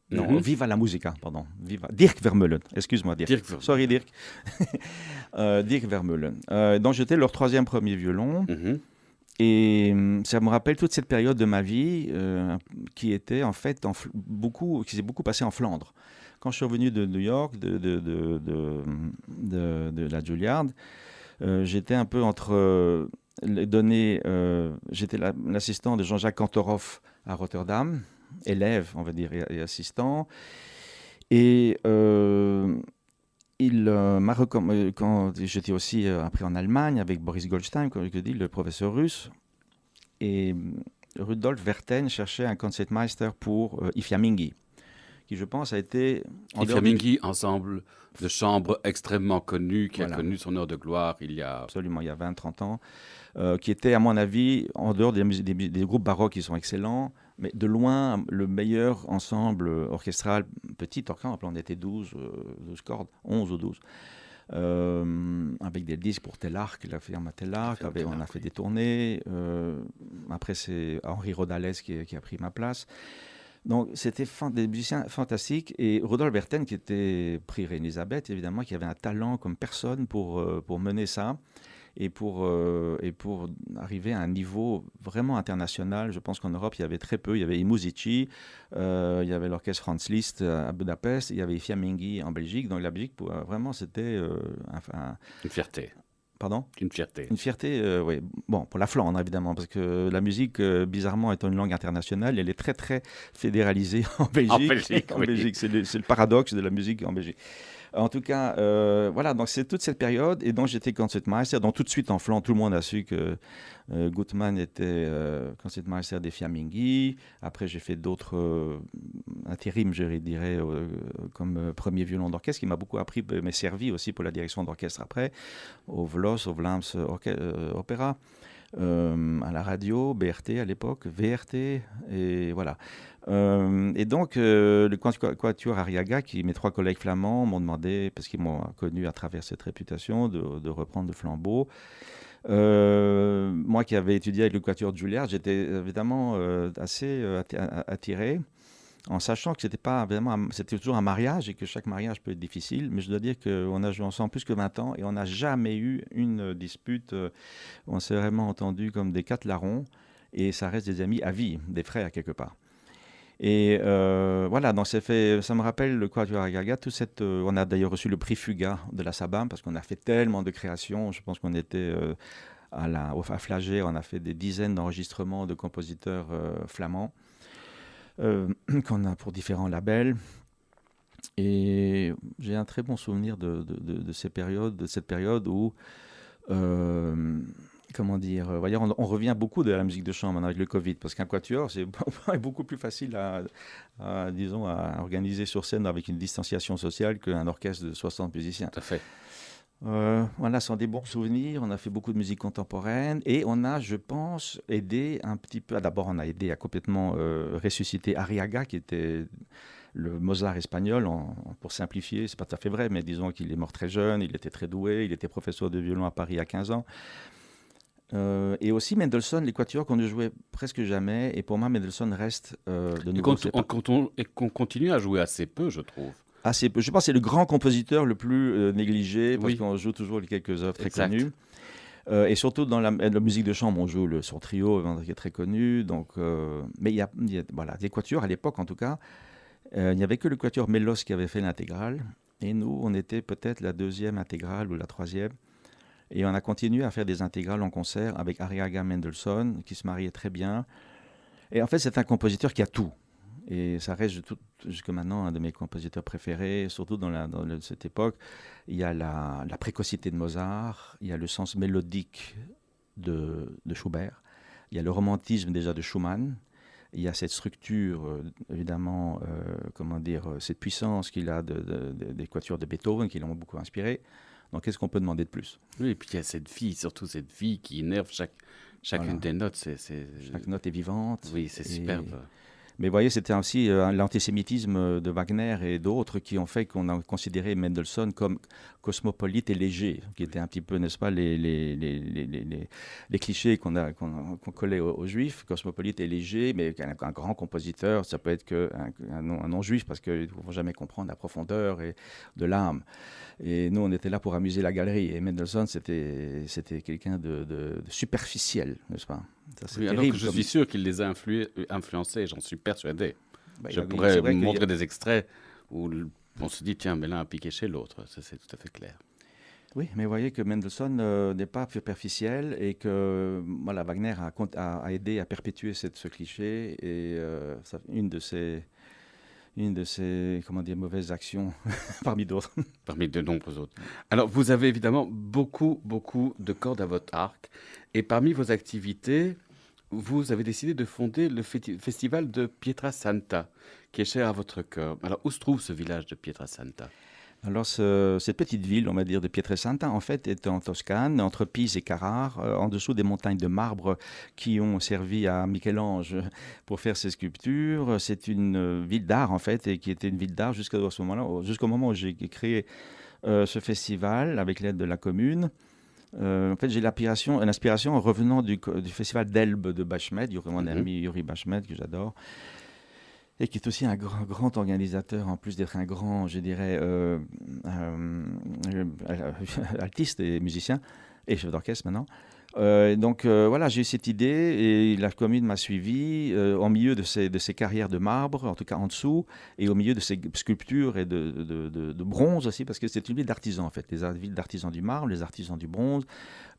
S2: Non, Viva la Musica, pardon. Viva. Dirk Vermeulen, excuse-moi Dirk. Sorry Dirk. Dirk Vermeulen. Donc j'étais leur premier violon. Et ça me rappelle toute cette période de ma vie qui était en fait qui s'est beaucoup passée en Flandre. Quand je suis revenu de New York, de la Juilliard, j'étais un peu entre j'étais l'assistant de Jean-Jacques Kantorov à Rotterdam, élève, on va dire, et assistant. Et il m'a recommandé, quand j'étais aussi après en Allemagne avec Boris Goldstein, comme je dis, le professeur russe, et Rudolf Verten cherchait un concertmeister pour Ifyamingi, qui je pense a été...
S1: Ifyamingi, ensemble de chambre extrêmement connu, qui a connu son heure de gloire il y a...
S2: Absolument, il y a 20-30 ans, qui était à mon avis, en dehors des groupes baroques qui sont excellents, mais de loin le meilleur ensemble orchestral, petit orchestre, on était 12 cordes, 11 ou 12. Avec des disques pour Tellark, la firme Tellark, on a fait des tournées. Après, c'est Henri Rodales qui a pris ma place. Donc, c'était des musiciens fantastiques. Et Rudolf Verten, qui était prix Reine-Elisabeth, évidemment, qui avait un talent comme personne pour mener ça et pour arriver à un niveau vraiment international. Je pense qu'en Europe, il y avait très peu. Il y avait I Musici, il y avait l'orchestre Franz Liszt à Budapest, il y avait Ifyamingi en Belgique. Donc, la Belgique, vraiment, c'était
S1: une fierté.
S2: Pardon ?
S1: Une fierté.
S2: Une fierté, oui. Bon, pour la Flandre, évidemment, parce que la musique, bizarrement, étant une langue internationale, elle est très, très fédéralisée en Belgique. En Belgique, c'est le paradoxe de la musique en Belgique. En tout cas, voilà, donc c'est toute cette période, et donc j'étais concertmeister. Donc tout de suite en Flandre, tout le monde a su que Goodman était concertmeister des Fiammingi. Après, j'ai fait d'autres intérims, je dirais, comme premier violon d'orchestre, qui m'a beaucoup appris, mais servi aussi pour la direction d'orchestre après, au VLOS, au Vlaams Opéra. À la radio, BRT à l'époque, VRT, et voilà. Et donc, le quatuor Arriaga, mes 3 collègues flamands m'ont demandé, parce qu'ils m'ont connu à travers cette réputation, de reprendre le flambeau. Moi qui avais étudié avec le quatuor de Juilliard, j'étais évidemment assez attiré, en sachant que c'était toujours un mariage et que chaque mariage peut être difficile, mais je dois dire qu'on a joué ensemble plus que 20 ans et on n'a jamais eu une dispute. On s'est vraiment entendus comme des 4 larrons et ça reste des amis à vie, des frères quelque part. Et voilà, donc ça me rappelle le quatuor Arriaga, on a d'ailleurs reçu le prix Fuga de la SABAM parce qu'on a fait tellement de créations. Je pense qu'on était à Flagey, on a fait des dizaines d'enregistrements de compositeurs flamands. Qu'on a pour différents labels. Et j'ai un très bon souvenir de cette période où, comment dire, on revient beaucoup de la musique de chambre avec le Covid, parce qu'un quatuor, c'est beaucoup plus facile à organiser sur scène avec une distanciation sociale qu'un orchestre de 60 musiciens.
S1: Tout à fait.
S2: Voilà, ce sont des bons souvenirs. On a fait beaucoup de musique contemporaine et on a, je pense, aidé un petit peu. D'abord, on a aidé à complètement ressusciter Arriaga, qui était le Mozart espagnol. Pour simplifier, c'est pas tout à fait vrai, mais disons qu'il est mort très jeune. Il était très doué. Il était professeur de violon à Paris à 15 ans. Et aussi Mendelssohn, les quatuors qu'on ne jouait presque jamais. Et pour moi, Mendelssohn reste de nouveau.
S1: Et qu'on continue à jouer assez peu, je trouve.
S2: Je pense que c'est le grand compositeur le plus négligé, parce qu'on joue toujours les quelques œuvres très connues. Et surtout dans la musique de chambre, on joue son trio qui est très connu. Donc, mais il y a des quatuors à l'époque, en tout cas. Il n'y avait que le quatuor Mélos qui avait fait l'intégrale. Et nous, on était peut-être la 2e intégrale ou la 3e. Et on a continué à faire des intégrales en concert avec Arriaga Mendelssohn, qui se mariait très bien. Et en fait, c'est un compositeur qui a tout. Et ça reste jusqu'à maintenant un de mes compositeurs préférés, surtout dans cette époque. Il y a la précocité de Mozart, il y a le sens mélodique de Schubert, Il y a le romantisme déjà de Schumann. Il y a cette structure, évidemment, cette puissance qu'il a des quatuors de Beethoven qui l'ont beaucoup inspiré. Donc, qu'est-ce qu'on peut demander de plus?
S1: Oui, et puis il y a surtout cette vie qui énerve chacune des notes.
S2: Chaque note est vivante.
S1: Oui, c'est superbe.
S2: Mais vous voyez, c'était aussi l'antisémitisme de Wagner et d'autres qui ont fait qu'on a considéré Mendelssohn comme cosmopolite et léger, qui étaient un petit peu, n'est-ce pas, les clichés qu'on collait aux Juifs. Cosmopolite et léger, mais un grand compositeur, ça peut être qu'un non-juif, parce qu'ils ne vont jamais comprendre la profondeur et de l'âme. Et nous, on était là pour amuser la galerie. Et Mendelssohn, c'était quelqu'un de superficiel, n'est-ce pas?
S1: Oui, alors que je suis sûr qu'il les a influencés, j'en suis persuadé. Je pourrais montrer des extraits où on se dit, tiens, mais là, un piqué chez l'autre. Ça, c'est tout à fait clair.
S2: Oui, mais vous voyez que Mendelssohn n'est pas superficiel et que voilà, Wagner a aidé à perpétuer ce cliché. Et une de ses mauvaises actions parmi d'autres.
S1: Parmi de nombreux autres. Alors, vous avez évidemment beaucoup de cordes à votre arc. Et parmi vos activités, vous avez décidé de fonder le festival de Pietrasanta, qui est cher à votre cœur. Alors, où se trouve ce village de Pietrasanta?
S2: Alors, cette petite ville, on va dire, de Pietrasanta, en fait, est en Toscane, entre Pise et Carrare, en dessous des montagnes de marbre qui ont servi à Michel-Ange pour faire ses sculptures. C'est une ville d'art, en fait, et qui était une ville d'art jusqu'au moment où j'ai créé ce festival avec l'aide de la commune. En fait, j'ai l'inspiration en revenant du festival d'Elbe de Bachmet, mon ami Yuri Bachmet, que j'adore, et qui est aussi un grand organisateur, en plus d'être un grand, je dirais, altiste et musicien, et chef d'orchestre maintenant. Donc voilà, j'ai eu cette idée et la commune m'a suivi au milieu de ces carrières de marbre, en tout cas en dessous, et au milieu de ces sculptures et de bronze aussi, parce que c'est une ville d'artisans en fait, les villes d'artisans du marbre, les artisans du bronze.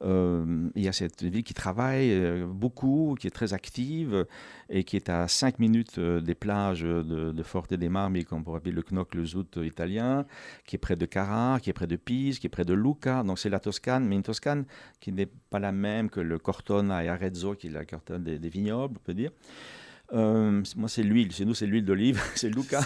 S2: Il y a cette ville qui travaille beaucoup, qui est très active et qui est à 5 minutes des plages de Forte dei Marmi, comme on pourrait appeler le Knock, le Zout italien, qui est près de Carrare, qui est près de Pise, qui est près de Lucca. Donc c'est la Toscane, mais une Toscane qui n'est pas la même que le Cortona et Arezzo, qui est la Cortona des vignobles, on peut dire. Moi, c'est l'huile. Chez nous, c'est l'huile d'olive. C'est Lucca.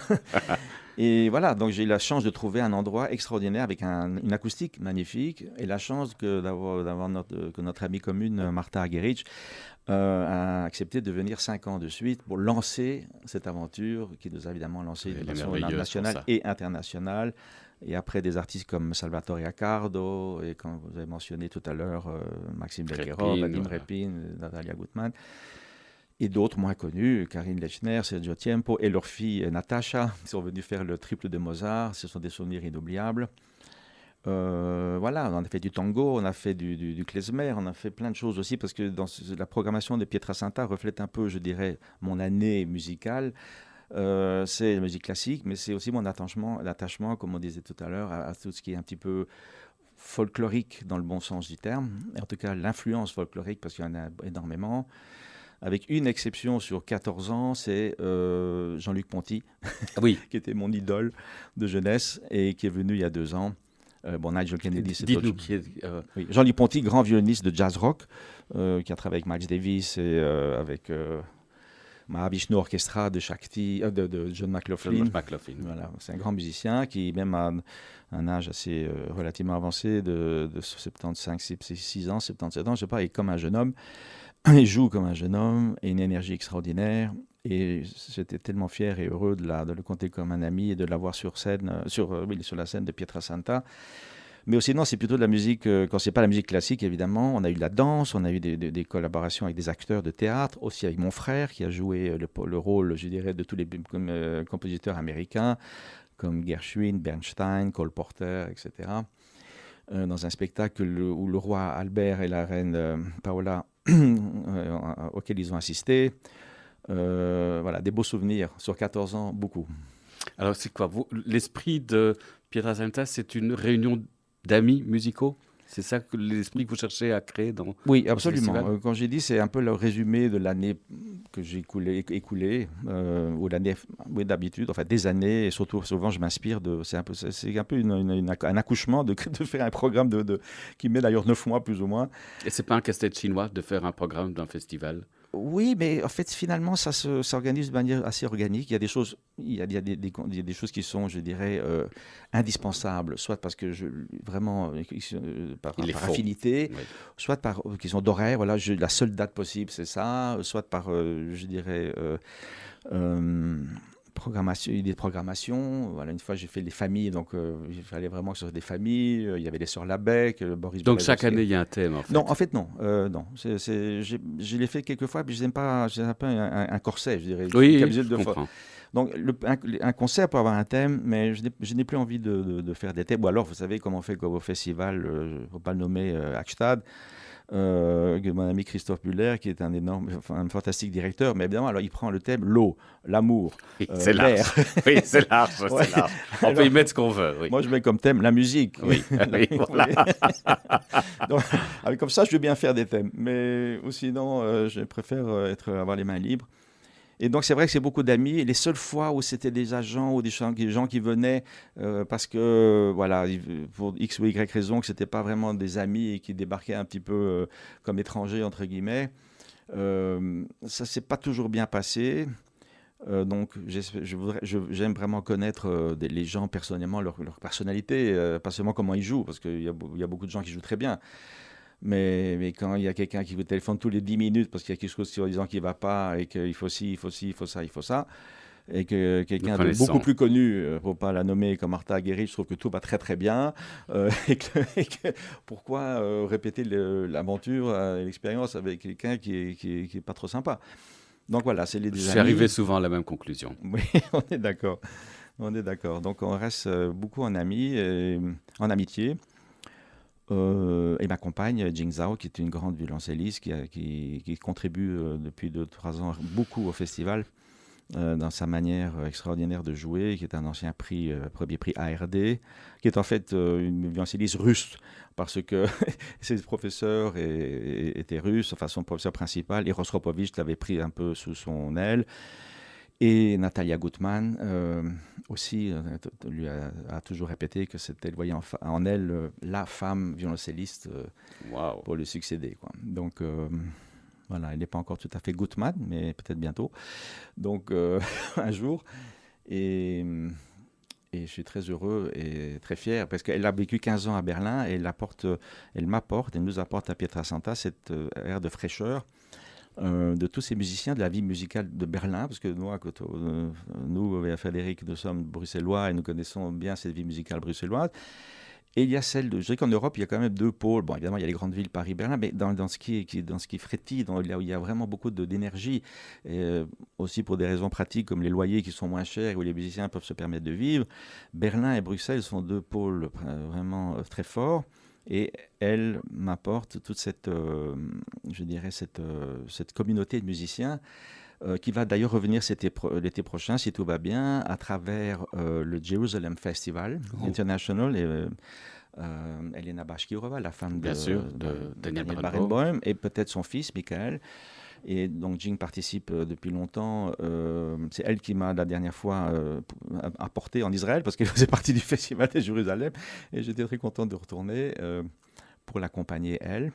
S2: Et voilà, donc j'ai eu la chance de trouver un endroit extraordinaire avec une acoustique magnifique et la chance que notre amie commune, Martha Argerich, a accepté de venir 5 ans de suite pour lancer cette aventure qui nous a évidemment lancé de façon nationale et internationale. Et après des artistes comme Salvatore Accardo et comme vous avez mentionné tout à l'heure, Maxime Belghero, Vadim Repin, Natalia Gutmann, et d'autres moins connus, Karine Lechner, Sergio Tiempo et leur fille Natacha, qui sont venus faire le triple de Mozart. Ce sont des souvenirs inoubliables. Voilà, on a fait du tango, on a fait du klezmer, on a fait plein de choses aussi, parce que la programmation de Pietrasanta reflète un peu, je dirais, mon année musicale. C'est la musique classique, mais c'est aussi mon attachement, comme on disait tout à l'heure, à tout ce qui est un petit peu folklorique dans le bon sens du terme. En tout cas, l'influence folklorique, parce qu'il y en a énormément. Avec une exception sur 14 ans, c'est Jean-Luc Ponty,
S1: oui.
S2: qui était mon idole de jeunesse et qui est venu il y a 2 ans. Nigel Kennedy, c'est
S1: Dites-nous
S2: oui. Jean-Luc Ponty, grand violoniste de jazz rock, qui a travaillé avec Miles Davis et avec Mahavishnu Orchestra de Shakti, de John McLaughlin. Voilà, c'est un grand musicien qui, même à un âge assez relativement avancé, de 75, 6 ans, 77 ans, je ne sais pas, est comme un jeune homme. Il joue comme un jeune homme et une énergie extraordinaire. Et j'étais tellement fier et heureux de le compter comme un ami et de l'avoir sur la scène de Pietrasanta. Mais sinon, c'est plutôt de la musique, quand c'est pas la musique classique, évidemment. On a eu de la danse, on a eu des collaborations avec des acteurs de théâtre, aussi avec mon frère qui a joué le rôle, je dirais, de tous les compositeurs américains, comme Gershwin, Bernstein, Cole Porter, etc. Dans un spectacle où le roi Albert et la reine Paola auquel ils ont assisté. Voilà, des beaux souvenirs. Sur 14 ans, beaucoup.
S1: Alors, c'est quoi l'esprit de Pietrasanta, c'est une réunion d'amis musicaux? C'est ça l'esprit que vous cherchez à créer dans
S2: Oui, absolument. Quand j'ai dit, c'est un peu le résumé de l'année que j'ai écoulée ou l'année d'habitude, enfin des années, et surtout, souvent, je m'inspire de... C'est un peu un accouchement de faire un programme qui met d'ailleurs 9 mois, plus ou moins.
S1: Et c'est pas un casse-tête chinois de faire un programme d'un festival?
S2: Oui, mais en fait, finalement, ça s'organise de manière assez organique. Il y a des choses, il y a des choses qui sont, je dirais, indispensables, soit parce que vraiment
S1: Il est
S2: par
S1: faux.
S2: affinité,
S1: Oui.
S2: soit par question d'horaire. Voilà, la seule date possible, c'est ça. Soit par, je dirais, euh, idée de programmation. Voilà, une fois, j'ai fait les familles, donc il fallait vraiment que ce soit des familles. Il y avait les sœurs Labec, Boris
S1: Donc chaque
S2: Berezovsky.
S1: année, il y a un thème, en fait.
S2: Non, en fait, non. Non. Je l'ai fait quelques fois, puis je n'aime pas. C'est un peu un corset, je dirais.
S1: Oui,
S2: Camisole
S1: je
S2: de fois.
S1: comprends.
S2: Donc, un concert peut avoir un thème, mais je n'ai plus envie de faire des thèmes. Ou alors, vous savez comment on fait comme au festival, il ne faut pas le nommer, Hackstad, que mon ami Christophe Muller, qui est un fantastique directeur, mais évidemment, alors il prend le thème l'eau, l'amour,
S1: Oui, c'est large.
S2: l'air.
S1: Oui, c'est large.
S2: Ouais.
S1: C'est large. On
S2: Alors,
S1: peut y mettre ce qu'on veut. Oui.
S2: Moi, je mets comme thème la musique.
S1: Oui, oui, voilà.
S2: Donc, comme ça, je veux bien faire des thèmes. Mais ou sinon, je préfère avoir les mains libres. Et donc, c'est vrai que c'est beaucoup d'amis. Et les seules fois où c'était des agents ou des gens qui venaient parce que, voilà, pour X ou Y raison, que ce n'était pas vraiment des amis et qui débarquaient un petit peu comme étrangers, entre guillemets, ça ne s'est pas toujours bien passé. Donc, j'aime vraiment connaître les gens personnellement, leur personnalité, pas seulement comment ils jouent, parce qu'il y a beaucoup de gens qui jouent très bien. Mais quand il y a quelqu'un qui vous téléphone tous les 10 minutes parce qu'il y a quelque chose sur disant qui ne va pas et qu'il faut ci, il faut ci, il faut ça, il faut ça, et que quelqu'un de beaucoup plus connu, pour ne pas la nommer comme Martha Aguirre, je trouve que tout va très très bien, pourquoi répéter l'aventure, l'expérience avec quelqu'un qui est pas trop sympa. Donc voilà, c'est les
S1: Je
S2: amis.
S1: suis arrivé souvent à la même conclusion.
S2: Oui, on est d'accord. On est d'accord. Donc on reste beaucoup en amis, en amitié. Et ma compagne, Jing Zhao, qui est une grande violoncelliste, qui contribue depuis 2-3 ans beaucoup au festival, dans sa manière extraordinaire de jouer, qui est un ancien premier prix ARD, qui est en fait une violoncelliste russe, parce que ses professeurs étaient russes, enfin son professeur principal, Eros Ropovich, l'avait pris un peu sous son aile. Et Natalia Gutman aussi lui a toujours répété que c'était, elle voyait en elle la femme violoncelliste
S1: Wow.
S2: pour lui succéder, quoi. Donc voilà, elle n'est pas encore tout à fait Gutman, mais peut-être bientôt. Donc un jour. Et je suis très heureux et très fier parce qu'elle a vécu 15 ans à Berlin et elle nous apporte à Pietrasanta cette aire de fraîcheur. De tous ces musiciens de la vie musicale de Berlin, parce que nous, avec Frédéric, nous sommes bruxellois et nous connaissons bien cette vie musicale bruxelloise. Et il y a je dirais qu'en Europe, il y a quand même 2 pôles. Bon, évidemment, il y a les grandes villes, Paris, Berlin, mais dans ce qui frétille, là où il y a vraiment beaucoup d'énergie, aussi pour des raisons pratiques comme les loyers qui sont moins chers, où les musiciens peuvent se permettre de vivre, Berlin et Bruxelles sont 2 pôles vraiment très forts. Et elle m'apporte toute cette, je dirais, cette communauté de musiciens qui va d'ailleurs revenir l'été prochain, si tout va bien, à travers le Jerusalem Festival International. Et Elena Bashkirova, la femme
S1: Bien sûr, de Daniel
S2: Barenboim, et peut-être son fils, Michael. Et donc Jing participe depuis longtemps. C'est elle qui m'a la dernière fois apporté en Israël parce qu'elle faisait partie du festival de Jérusalem. Et j'étais très content de retourner pour l'accompagner, elle.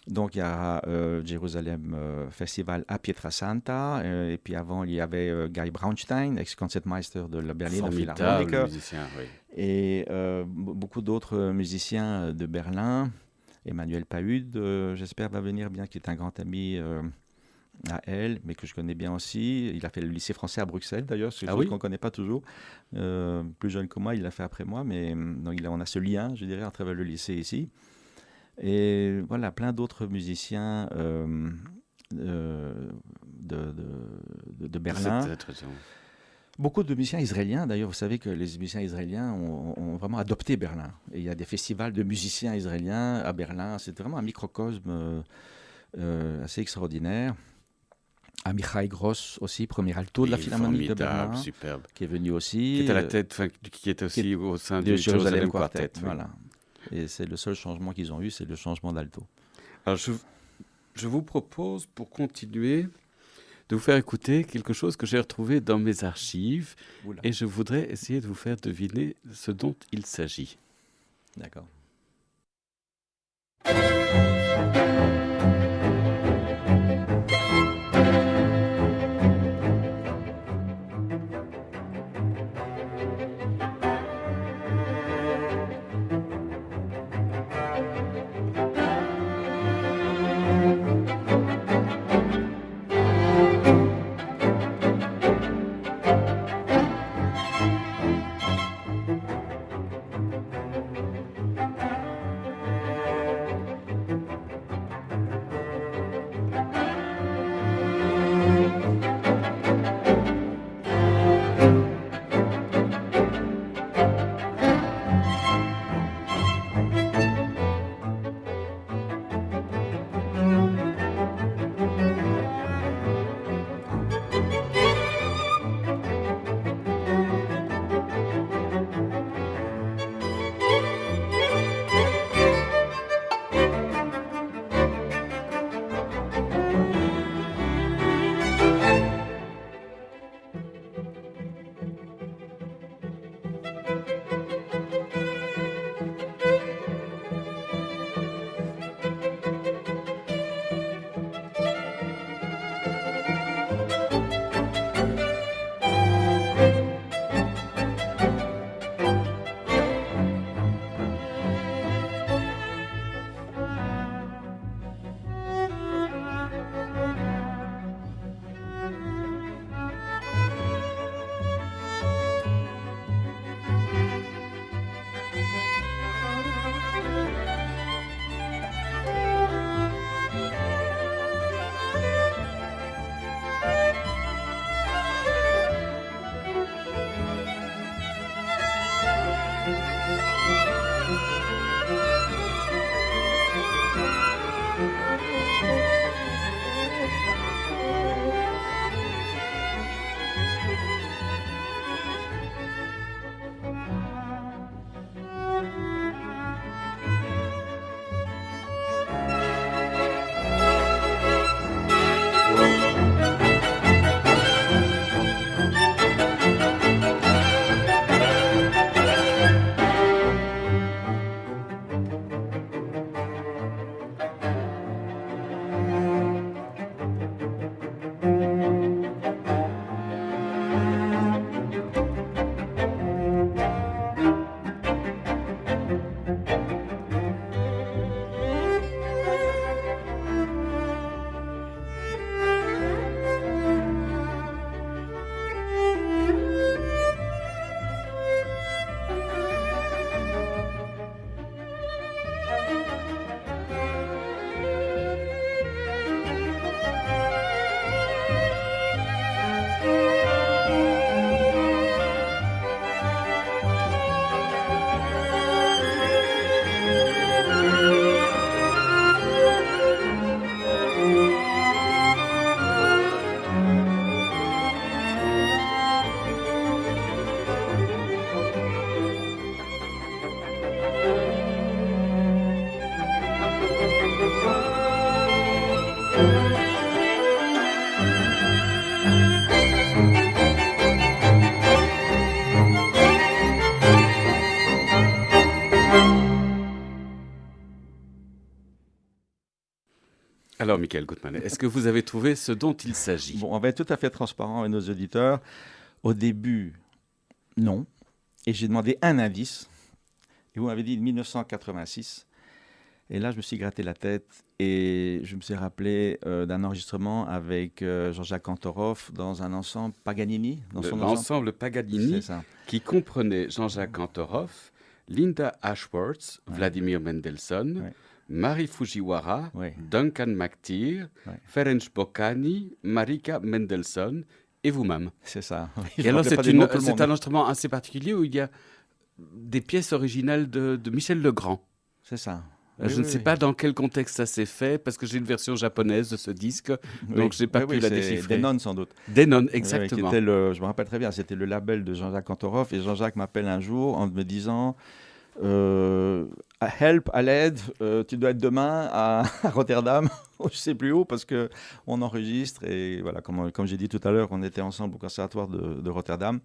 S2: Donc il y a Jérusalem Festival à Pietrasanta. Et puis avant, il y avait Guy Braunstein, ex-concertmeister de la Berliner Philharmonic.
S1: Musicien, oui.
S2: Et beaucoup d'autres musiciens de Berlin. Emmanuel Pahud, j'espère, va venir bien, qui est un grand ami à elle, mais que je connais bien aussi. Il a fait le lycée français à Bruxelles, d'ailleurs, c'est quelque chose qu'on ne connaît pas toujours. Plus jeune que moi, il l'a fait après moi, mais donc, on a ce lien, je dirais, à travers le lycée ici. Et voilà, plein d'autres musiciens de Berlin. Beaucoup de musiciens israéliens, d'ailleurs, vous savez que les musiciens israéliens ont vraiment adopté Berlin. Et il y a des festivals de musiciens israéliens à Berlin. C'est vraiment un microcosme assez extraordinaire. Amichai Gross aussi, premier alto de la Philharmonie de Berlin,
S1: superbe,
S2: qui est venu aussi.
S1: Qui est à la tête, qui est aussi au sein du Jerusalem Quartet.
S2: Voilà. Et c'est le seul changement qu'ils ont eu, c'est le changement d'alto.
S1: Alors je vous propose, pour continuer, de vous faire écouter quelque chose que j'ai retrouvé dans mes archives. Oula. Et je voudrais essayer de vous faire deviner ce dont il s'agit.
S2: D'accord.
S1: Alors, Michael Gutmann, est-ce que vous avez trouvé ce dont il s'agit?
S2: Bon, on va être tout à fait transparent avec nos auditeurs. Au début, non. Et j'ai demandé un indice. Et vous m'avez dit 1986. Et là, je me suis gratté la tête et je me suis rappelé d'un enregistrement avec Jean-Jacques Kantorov dans un ensemble Paganini.
S1: L'ensemble Paganini, qui comprenait Jean-Jacques Kantorov, Linda Ashworth, Vladimir Mendelssohn, Mari Fujiwara, Duncan McTeer, Ferenc Boccani, Marika Mendelssohn et vous-même.
S2: C'est ça.
S1: Et alors, c'est un instrument assez particulier où il y a des pièces originales de Michel Legrand.
S2: C'est ça.
S1: Je ne sais pas dans quel contexte ça s'est fait, parce que j'ai une version japonaise de ce disque, donc je n'ai pas pu la déchiffrer.
S2: Denon, sans doute.
S1: Denon, exactement.
S2: Je me rappelle très bien, c'était le label de Jean-Jacques Kantorov, et Jean-Jacques m'appelle un jour en me disant help, à l'aide, tu dois être demain à Rotterdam, je ne sais plus où, parce qu'on enregistre, et voilà, comme j'ai dit tout à l'heure, on était ensemble au conservatoire de Rotterdam,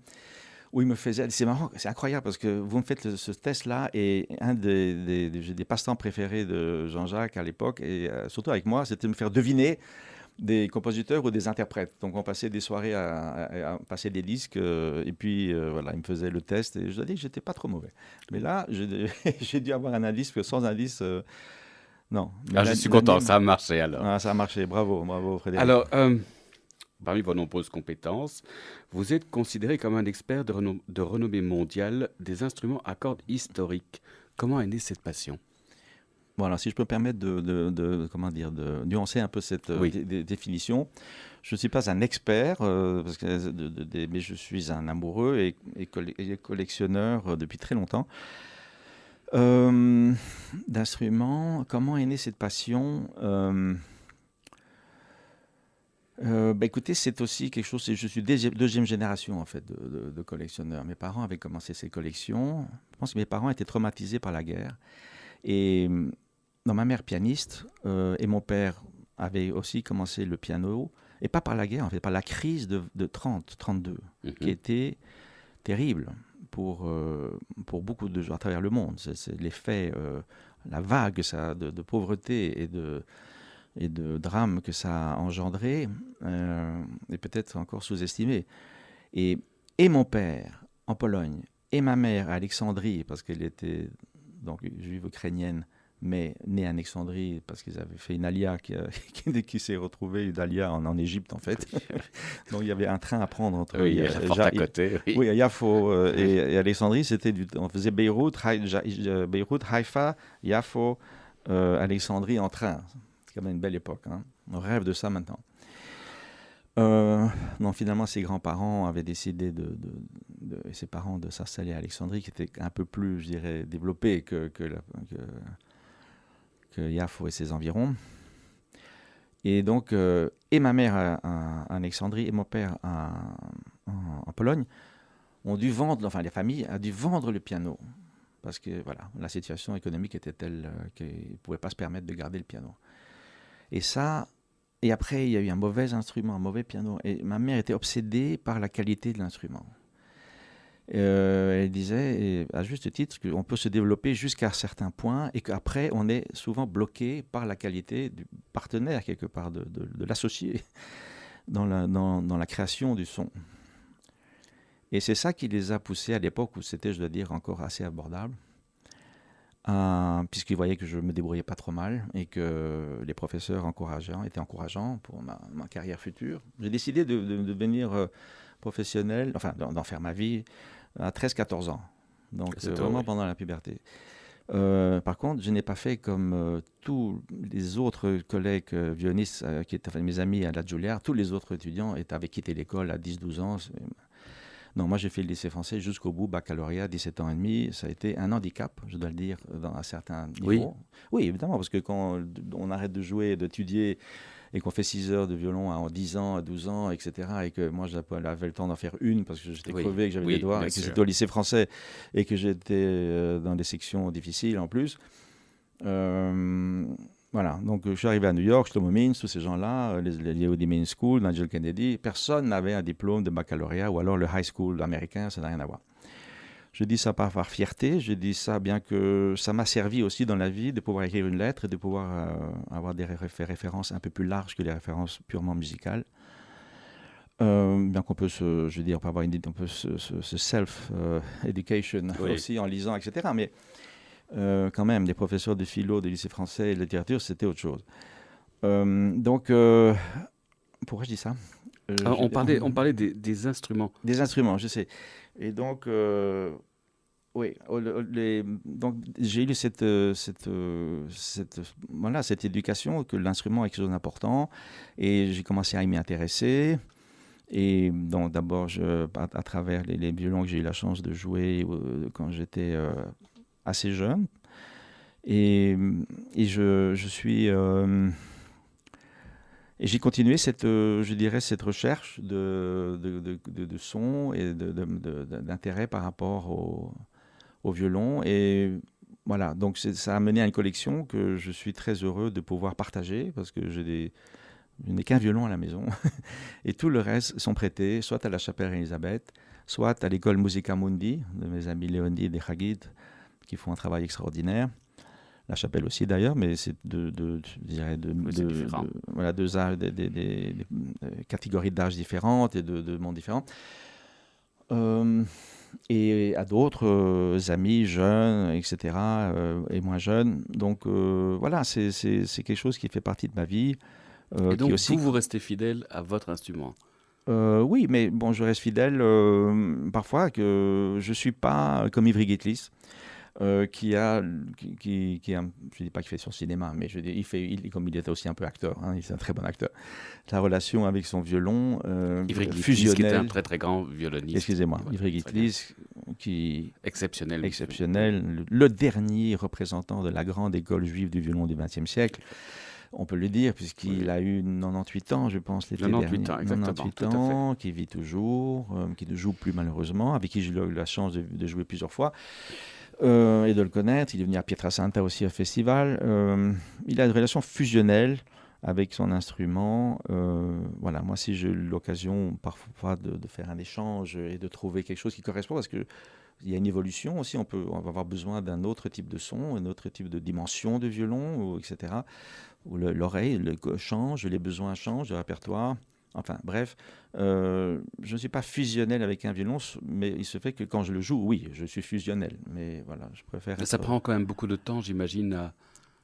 S2: où il me faisait, c'est marrant, c'est incroyable parce que vous me faites ce test-là et un des passe-temps préférés de Jean-Jacques à l'époque, et surtout avec moi, c'était de me faire deviner des compositeurs ou des interprètes. Donc on passait des soirées à passer des disques et puis voilà, il me faisait le test et je dois dire que j'étais pas trop mauvais. Mais là, j'ai dû avoir un indice, que sans indice, non.
S1: Je suis content, ça a marché alors.
S2: Ah, ça a marché, bravo Frédéric.
S1: Alors, parmi vos nombreuses compétences, vous êtes considéré comme un expert de renommée mondiale des instruments à cordes historiques. Comment est née cette passion?
S2: Voilà, si je peux me permettre de nuancer un peu cette définition. Je ne suis pas un expert, mais je suis un amoureux et collectionneur depuis très longtemps. D'instruments, comment est née cette passion? Écoutez, c'est aussi quelque chose, je suis deuxième génération en fait de collectionneurs. Mes parents avaient commencé ces collections. Je pense que mes parents étaient traumatisés par la guerre. Et ma mère pianiste et mon père avaient aussi commencé le piano, et pas par la guerre, en fait, par la crise de 30-32, qui était terrible pour beaucoup de gens à travers le monde. C'est l'effet, la vague de pauvreté et de drame que ça a engendré, et peut-être encore sous-estimé. Et mon père en Pologne, et ma mère à Alexandrie, parce qu'elle était donc juive ukrainienne, mais née à Alexandrie, parce qu'ils avaient fait une alia qui s'est retrouvée, une alia en Égypte en fait. Donc il y avait un train à prendre entre
S1: à côté.
S2: Oui, à Yafo et Alexandrie, on faisait Beyrouth, Haïfa, Yafo, Alexandrie en train. C'est quand même une belle époque, hein. On rêve de ça maintenant. Non, finalement, ses grands-parents avaient décidé et ses parents de s'installer à Alexandrie, qui était un peu plus, je dirais, développé que Yafo et ses environs. Et donc, et ma mère en Alexandrie et mon père en Pologne ont dû vendre, enfin, la famille a dû vendre le piano. Parce que, voilà, la situation économique était telle qu'ils ne pouvaient pas se permettre de garder le piano. Et après, il y a eu un mauvais instrument, un mauvais piano. Et ma mère était obsédée par la qualité de l'instrument. Elle disait, et à juste titre, qu'on peut se développer jusqu'à un certain point et qu'après, on est souvent bloqué par la qualité du partenaire, quelque part, de l'associé dans la création du son. Et c'est ça qui les a poussés à l'époque où c'était, je dois dire, encore assez abordable. Puisqu'ils voyaient que je me débrouillais pas trop mal et que les professeurs étaient encourageants pour ma carrière future. J'ai décidé de devenir professionnel, enfin d'en faire ma vie à 13-14 ans. Donc vraiment pendant la puberté. Par contre, je n'ai pas fait comme tous les autres collègues violonistes qui étaient mes amis à la Juilliard. Tous les autres étudiants avaient quitté l'école à 10-12 ans. Non, moi j'ai fait le lycée français jusqu'au bout, baccalauréat, 17 ans et demi. Ça a été un handicap, je dois le dire, à certains niveaux. Oui, évidemment, parce que quand on arrête de jouer, d'étudier, et qu'on fait 6 heures de violon à 10 ans, à 12 ans, etc., et que moi j'avais le temps d'en faire une, parce que j'étais crevé, que j'avais des doigts, et que c'était au lycée français, et que j'étais dans des sections difficiles en plus. Voilà, donc je suis arrivé à New York, Shlomo Mintz, tous ces gens-là, les Yehudi Main School, Nigel Kennedy, personne n'avait un diplôme de baccalauréat ou alors le high school américain, ça n'a rien à voir. Je dis ça par fierté, je dis ça bien que ça m'a servi aussi dans la vie de pouvoir écrire une lettre et de pouvoir avoir des références un peu plus larges que les références purement musicales. Bien qu'on peut je veux dire, on peut avoir une idée, on peut se self-education aussi en lisant, etc. Mais quand même, des professeurs de philo, de lycée français et de littérature, c'était autre chose. Donc, pourquoi je dis ça?
S1: On parlait des instruments.
S2: Des instruments, je sais. Et donc, oui, donc j'ai eu cette éducation que l'instrument est quelque chose d'important et j'ai commencé à m'y intéresser. Et donc d'abord, à travers les violons que j'ai eu la chance de jouer quand j'étais assez jeune. Et je suis... et j'ai continué je dirais, cette recherche de son et d'intérêt par rapport au violon. Et voilà, donc ça a mené à une collection que je suis très heureux de pouvoir partager parce que je n'ai qu'un violon à la maison. Et tout le reste sont prêtés, soit à la chapelle Elisabeth, soit à l'école Musica Mundi, de mes amis Léonide et Hagid, qui font un travail extraordinaire. La chapelle aussi d'ailleurs, mais c'est deux catégories d'âge différentes et de mondes différents. Et à d'autres amis jeunes, etc., et moins jeunes. Donc voilà, c'est quelque chose qui fait partie de ma vie.
S1: Et donc vous restez fidèle à votre instrument?
S2: Oui, mais bon, je reste fidèle parfois que je ne suis pas comme Ivry Guitlis. Qui a, je dis pas qu'il fait son cinéma, mais je dis, comme il était aussi un peu acteur, hein, il est un très bon acteur. La relation avec son violon
S1: Ivry Guitlis, qui était un très très grand violoniste.
S2: Excusez-moi, Ivry Guitlis, qui
S1: exceptionnel,
S2: le dernier représentant de la grande école juive du violon du XXe siècle. On peut le dire, puisqu'il a eu 98 ans, je pense, l'été dernier.
S1: 98 ans, exactement.
S2: 98 ans, qui vit toujours, qui ne joue plus malheureusement, avec qui j'ai eu la chance de jouer plusieurs fois. Et de le connaître. Il est venu à Pietrasanta aussi au festival. Il a une relation fusionnelle avec son instrument. Voilà, moi, si j'ai eu l'occasion parfois de faire un échange et de trouver quelque chose qui correspond, parce qu'il y a une évolution aussi, on va avoir besoin d'un autre type de son, un autre type de dimension de violon, etc. Où l'oreille change, les besoins changent, le répertoire. Enfin, bref, je ne suis pas fusionnel avec un violon, mais il se fait que quand je le joue, oui, je suis fusionnel. Mais voilà, je préfère...
S1: Ça prend quand même beaucoup de temps, j'imagine, à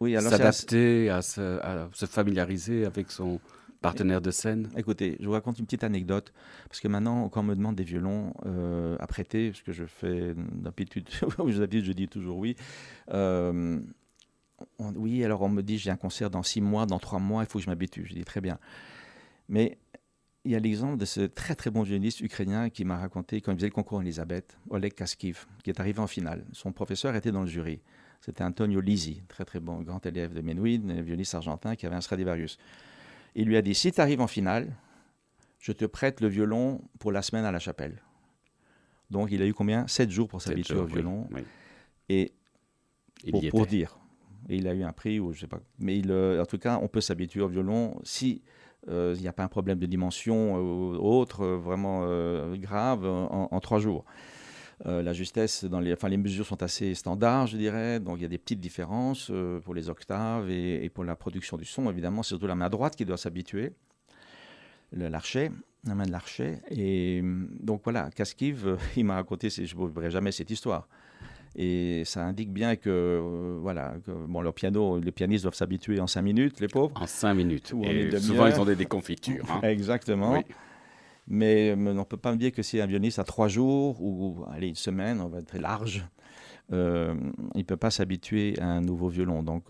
S2: oui,
S1: s'adapter, à se familiariser avec son partenaire de scène.
S2: Écoutez, je vous raconte une petite anecdote, parce que maintenant, quand on me demande des violons à prêter, ce que je fais d'habitude, je dis toujours oui. Oui, alors on me dit, j'ai un concert dans 6 mois, dans 3 mois, il faut que je m'habitue. Je dis très bien. Mais il y a l'exemple de ce très très bon violoniste ukrainien qui m'a raconté quand il faisait le concours Elisabeth, Oleg Kaskiv, qui est arrivé en finale. Son professeur était dans le jury. C'était Antonio Lisi, très très bon grand élève de Menuhin, un violoniste argentin qui avait un Stradivarius. Il lui a dit, si tu arrives en finale, je te prête le violon pour la semaine à la chapelle. Donc il a eu combien? 7 jours pour s'habituer au violon. Oui. Et pour dire. Et il a eu un prix, ou je sais pas. Mais en tout cas, on peut s'habituer au violon si... il n'y a pas un problème de dimension autre, vraiment grave, en 3 jours. La justesse, les mesures sont assez standards, je dirais, donc il y a des petites différences pour les octaves et pour la production du son, évidemment, c'est surtout la main droite qui doit s'habituer, la main de l'archet. Et donc voilà, Kaskiv, il m'a raconté, je n'oublierai jamais cette histoire. Et ça indique bien que, le piano, les pianistes doivent s'habituer en 5 minutes, les pauvres.
S1: En 5 minutes. Et souvent, ils ont des déconfitures. Hein.
S2: Exactement. Oui. Mais on ne peut pas me dire que si un violoniste a 3 jours ou une semaine, on va être très large, il ne peut pas s'habituer à un nouveau violon. Donc,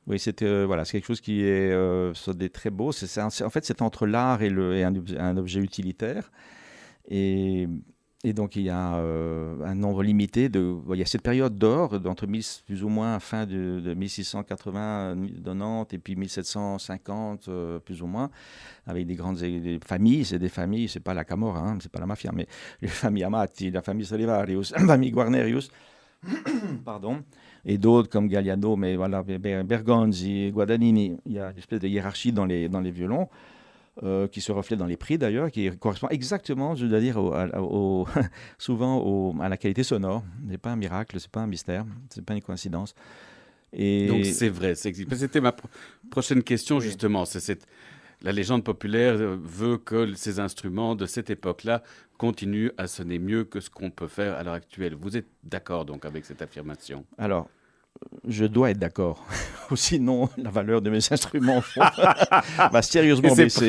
S2: oui, c'est quelque chose qui est très beau. En fait, c'est entre l'art et un objet utilitaire. Et donc, il y a un nombre limité il y a cette période d'or, entre plus ou moins fin de 1680, 90, et puis 1750, plus ou moins, avec des grandes familles. C'est des familles, c'est pas la Camorra, hein, c'est pas la mafia, mais les familles Amati, la famille Stradivarius, la famille Guarnerius, pardon, et d'autres comme Galliano, mais voilà, Bergonzi, Guadagnini. Il y a une espèce de hiérarchie dans les violons. qui se reflète dans les prix d'ailleurs, qui correspond exactement, je dois dire, souvent à la qualité sonore. Ce n'est pas un miracle, ce n'est pas un mystère, ce n'est pas une coïncidence.
S1: Donc c'est vrai, ça existe. C'était ma prochaine question,
S2: Oui.
S1: justement. La légende populaire veut que ces instruments de cette époque-là continuent à sonner mieux que ce qu'on peut faire à l'heure actuelle. Vous êtes d'accord donc avec cette affirmation?
S2: Alors, je dois être d'accord. Sinon, la valeur de mes instruments va sérieusement baisser.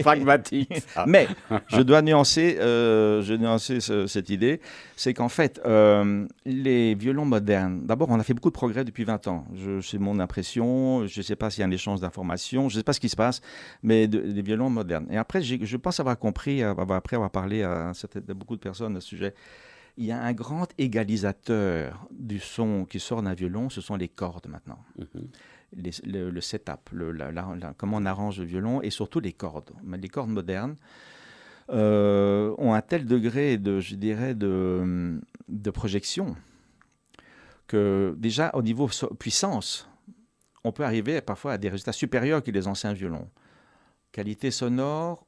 S1: Pragmatique. Ça.
S2: Mais je dois nuancer, cette idée. C'est qu'en fait, les violons modernes, d'abord, on a fait beaucoup de progrès depuis 20 ans. C'est mon impression. Je ne sais pas s'il y a un échange d'informations. Je ne sais pas ce qui se passe, mais des violons modernes. Et après, je pense avoir compris, après avoir parlé à beaucoup de personnes à ce sujet, il y a un grand égalisateur du son qui sort d'un violon, ce sont les cordes maintenant. Le setup, comment on arrange le violon et surtout les cordes. Mais les cordes modernes ont un tel degré je dirais, de projection que déjà au niveau puissance, on peut arriver parfois à des résultats supérieurs que les anciens violons. Qualité sonore.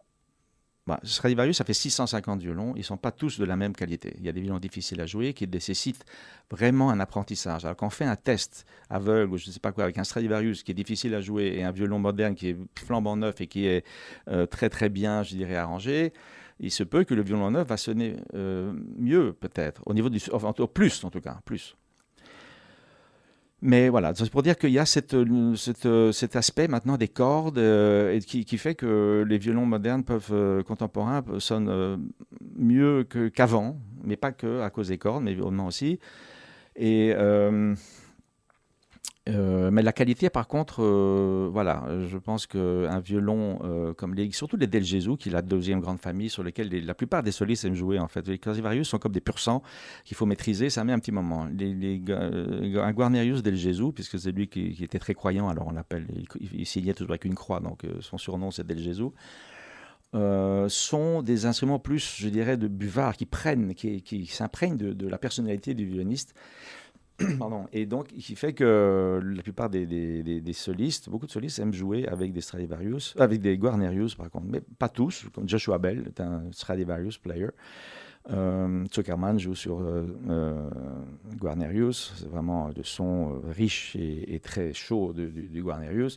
S2: Stradivarius, ça fait 650 violons. Ils ne sont pas tous de la même qualité. Il y a des violons difficiles à jouer qui nécessitent vraiment un apprentissage. Alors quand on fait un test aveugle ou je ne sais pas quoi avec un Stradivarius qui est difficile à jouer et un violon moderne qui est flambant neuf et qui est très très bien, je dirais, arrangé, il se peut que le violon neuf va sonner mieux peut-être, au niveau plus en tout cas, plus. Mais voilà, c'est pour dire qu'il y a cet aspect maintenant des cordes qui fait que les violons modernes contemporains sonnent mieux qu'avant, mais pas que à cause des cordes, mais évidemment aussi. Mais la qualité, par contre, voilà, je pense qu'un violon comme surtout les Del Gesù, qui est la deuxième grande famille sur laquelle la plupart des solistes aiment jouer, en fait. Les Stradivarius sont comme des pur sang qu'il faut maîtriser, ça met un petit moment. Un Guarnerius Del Gesù, puisque c'est lui qui était très croyant, alors on l'appelle, il signait toujours avec une croix, donc son surnom c'est Del Gesù. Sont des instruments plus, je dirais, de buvard, qui s'imprègnent de la personnalité du violoniste. Pardon. Et donc, qui fait que la plupart des solistes, beaucoup de solistes aiment jouer avec des Stradivarius, avec des Guarnerius par contre, mais pas tous, comme Joshua Bell est un Stradivarius player. Zuckerman joue sur Guarnerius, c'est vraiment le son riche et très chaud du Guarnerius.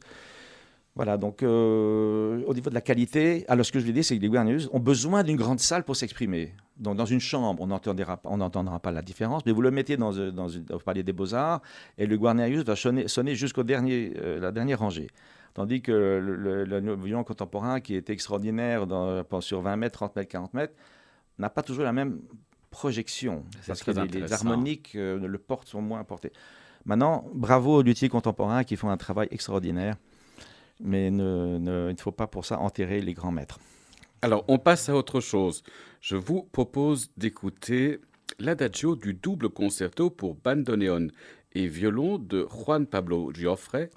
S2: Voilà, donc au niveau de la qualité, alors ce que je veux dire, c'est que les Guarnerius ont besoin d'une grande salle pour s'exprimer. Donc dans une chambre, on n'entendra pas la différence, mais vous le mettez vous parliez des Beaux-Arts, et le Guarnerius va sonner jusqu'au la dernière rangée. Tandis que le violon contemporain, qui est extraordinaire sur 20 mètres, 30 mètres, 40 mètres, n'a pas toujours la même projection. Parce que les harmoniques le portent, sont moins portées. Maintenant, bravo aux luthiers contemporains qui font un travail extraordinaire. Mais il ne faut pas pour ça enterrer les grands maîtres.
S1: Alors, on passe à autre chose. Je vous propose d'écouter l'adagio du double concerto pour bandoneon et violon de Juan Pablo Joffre.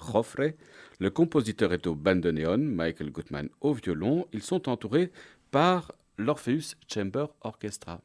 S1: Le compositeur est au bandoneon, Michael Gutmann au violon. Ils sont entourés par l'Orpheus Chamber Orchestra.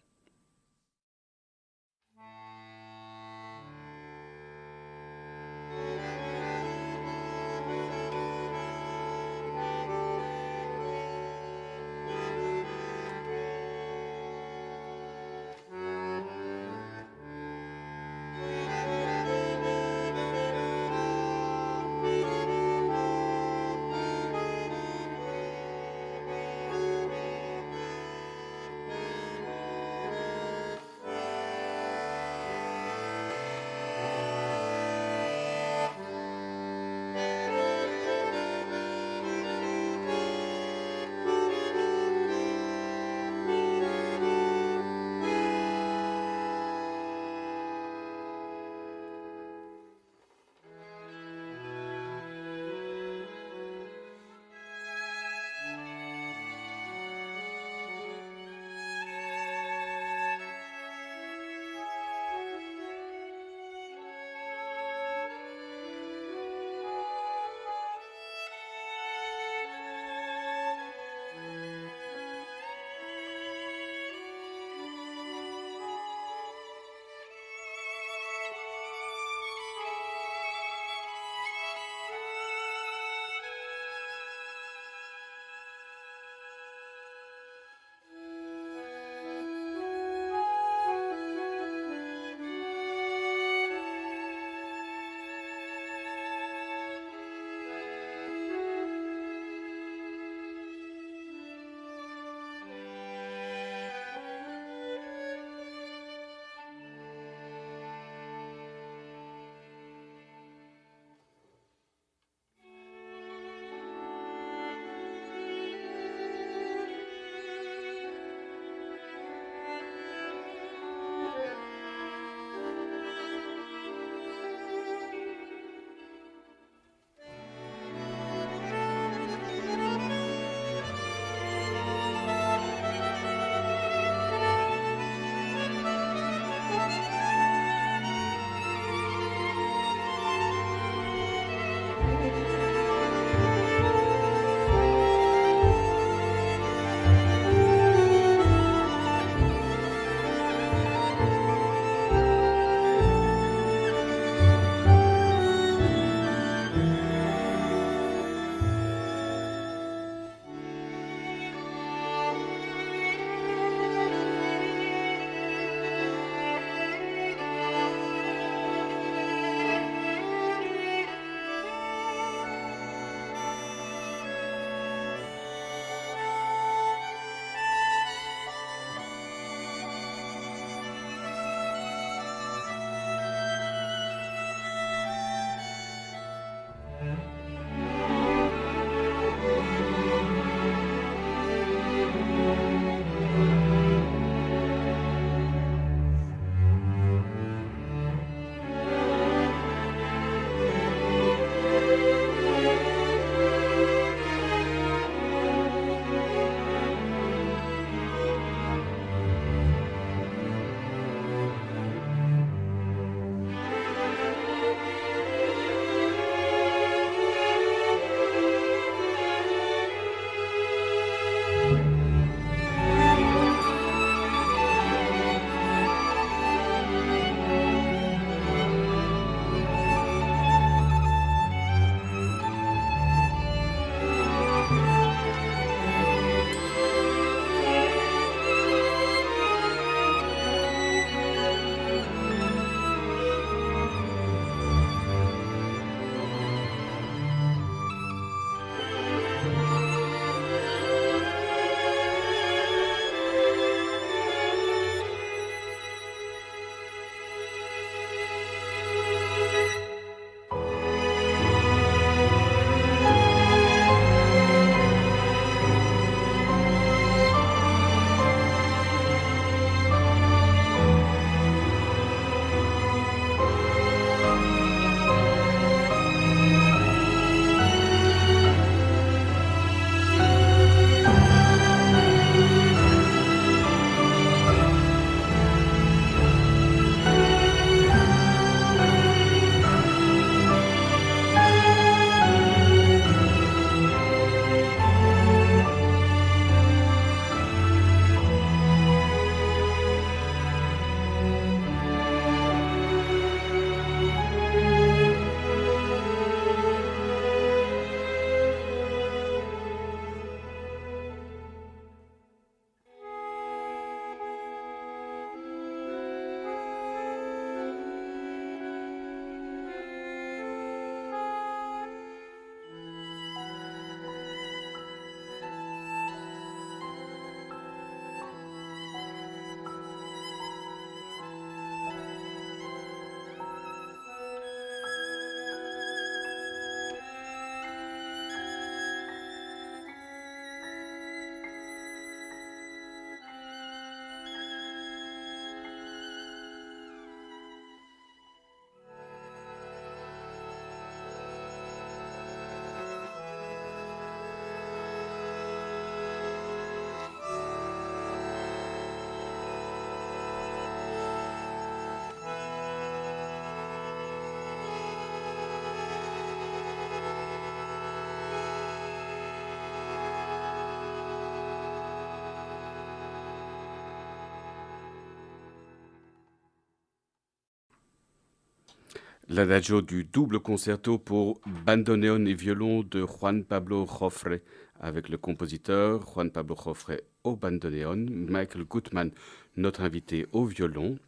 S1: L'adagio du double concerto pour bandoneon et violon de Juan Pablo Jofre, avec le compositeur Juan Pablo Jofre au bandoneon, Michael Gutmann, notre invité au violon.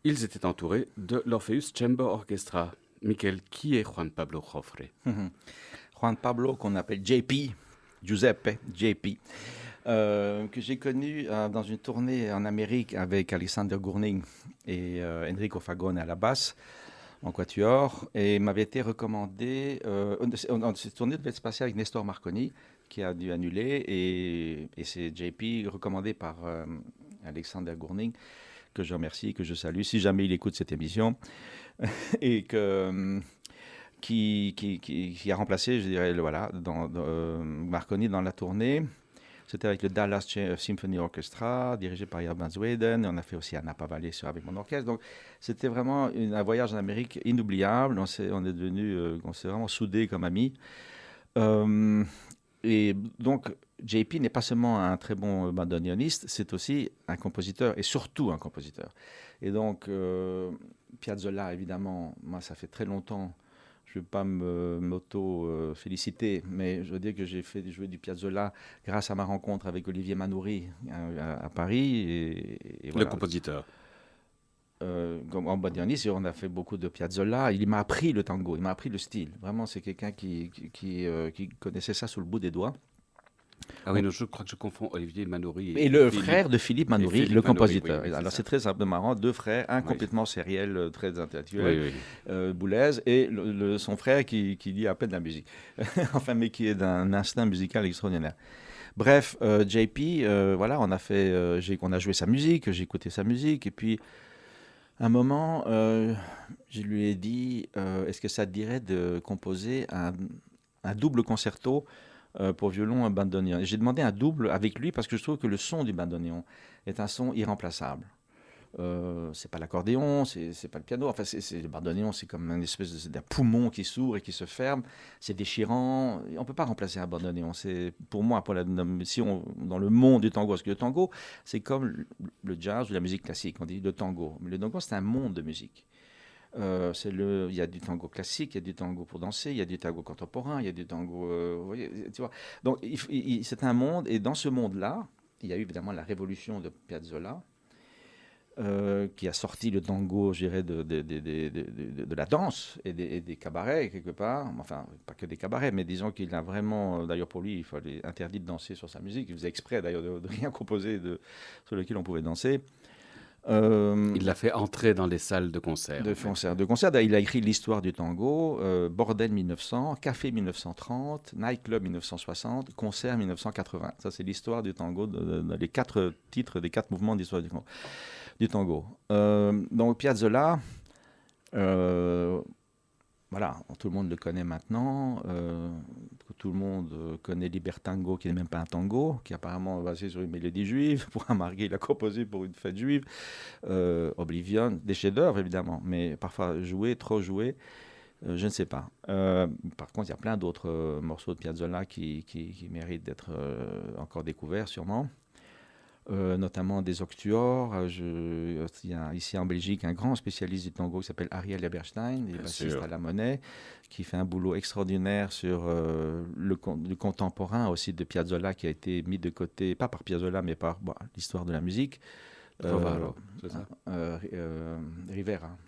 S1: Ils étaient entourés de l'Orpheus Chamber Orchestra. Michael, qui est Juan Pablo Jofre?
S2: Juan Pablo, qu'on appelle JP, Giuseppe JP, que j'ai connu dans une tournée en Amérique avec Alexander Gurning et Enrico Fagone à la basse, en quatuor, et m'avait été recommandé. Cette tournée devait se passer avec Nestor Marconi, qui a dû annuler, et c'est JP recommandé par Alexander Gurning, que je remercie, que je salue, si jamais il écoute cette émission, et qui a remplacé, je dirais, voilà, Marconi dans la tournée. C'était avec le Dallas Symphony Orchestra, dirigé par Herman Zweden. Et on a fait aussi Napa Valley avec mon orchestre. Donc, c'était vraiment un voyage en Amérique inoubliable. On s'est vraiment soudés comme amis. Et donc, JP n'est pas seulement un très bon bandoneoniste, c'est aussi un compositeur, et surtout un compositeur. Et donc, Piazzolla, évidemment, moi, ça fait très longtemps. Je ne veux pas m'auto-féliciter, mais je veux dire que j'ai fait jouer du Piazzolla grâce à ma rencontre avec Olivier Manoury à Paris. Et voilà.
S1: Le compositeur.
S2: En bandoneoniste, on a fait beaucoup de Piazzolla. Il m'a appris le tango, il m'a appris le style. Vraiment, c'est quelqu'un qui connaissait ça sous le bout des doigts.
S1: Ah oui, non, je crois que je confonds Olivier Manoury
S2: et le frère de Philippe Manoury, le compositeur.
S1: Oui,
S2: alors c'est très un peu marrant, deux frères, un complètement sériel, très intellectuel, Boulez, et son frère qui lit à peine de la musique, enfin, mais qui est d'un instinct musical extraordinaire. Bref, JP, voilà, on a joué sa musique, j'ai écouté sa musique, et puis à un moment, je lui ai dit, est-ce que ça te dirait de composer un double concerto pour violon et bandoneon. J'ai demandé un double avec lui parce que je trouve que le son du bandoneon est un son irremplaçable. C'est pas l'accordéon, c'est pas le piano. Enfin, le bandoneon, c'est comme une espèce d'un poumon qui s'ouvre et qui se ferme. C'est déchirant. On peut pas remplacer un bandoneon. C'est pour moi, dans le monde du tango, parce que le tango, c'est comme le jazz ou la musique classique. On dit le tango, mais le tango, c'est un monde de musique. Il y a du tango classique, il y a du tango pour danser, il y a du tango contemporain, il y a du tango, tu vois. Donc c'est un monde, et dans ce monde-là, il y a eu évidemment la révolution de Piazzolla, qui a sorti le tango, je dirais, de la danse et des cabarets quelque part. Enfin, pas que des cabarets, mais disons qu'il a vraiment, d'ailleurs pour lui, il fallait interdit de danser sur sa musique. Il faisait exprès d'ailleurs de rien composer sur lequel on pouvait danser.
S1: Il l'a fait entrer dans les salles de concert.
S2: De concert. Il a écrit l'histoire du tango, Bordel 1900, Café 1930, Nightclub 1960, Concert 1980. Ça, c'est l'histoire du tango, les 4 titres des 4 mouvements d'histoire du tango. Donc Piazzolla, voilà, tout le monde le connaît maintenant. Tout le monde connaît Libertango, qui n'est même pas un tango, qui est apparemment basé sur une mélodie juive. Pour un marié, il a composé pour une fête juive. Oblivion, des chefs-d'œuvre évidemment, mais parfois trop joué, je ne sais pas. Par contre, il y a plein d'autres morceaux de Piazzolla qui méritent d'être encore découverts sûrement. Notamment des octuors. Il y a ici en Belgique un grand spécialiste du tango qui s'appelle Ariel Eberstein, il est bassiste à La Monnaie, qui fait un boulot extraordinaire sur le contemporain aussi de Piazzolla, qui a été mis de côté, pas par Piazzolla, mais par l'histoire de la musique.
S1: C'est ça
S2: Rovira.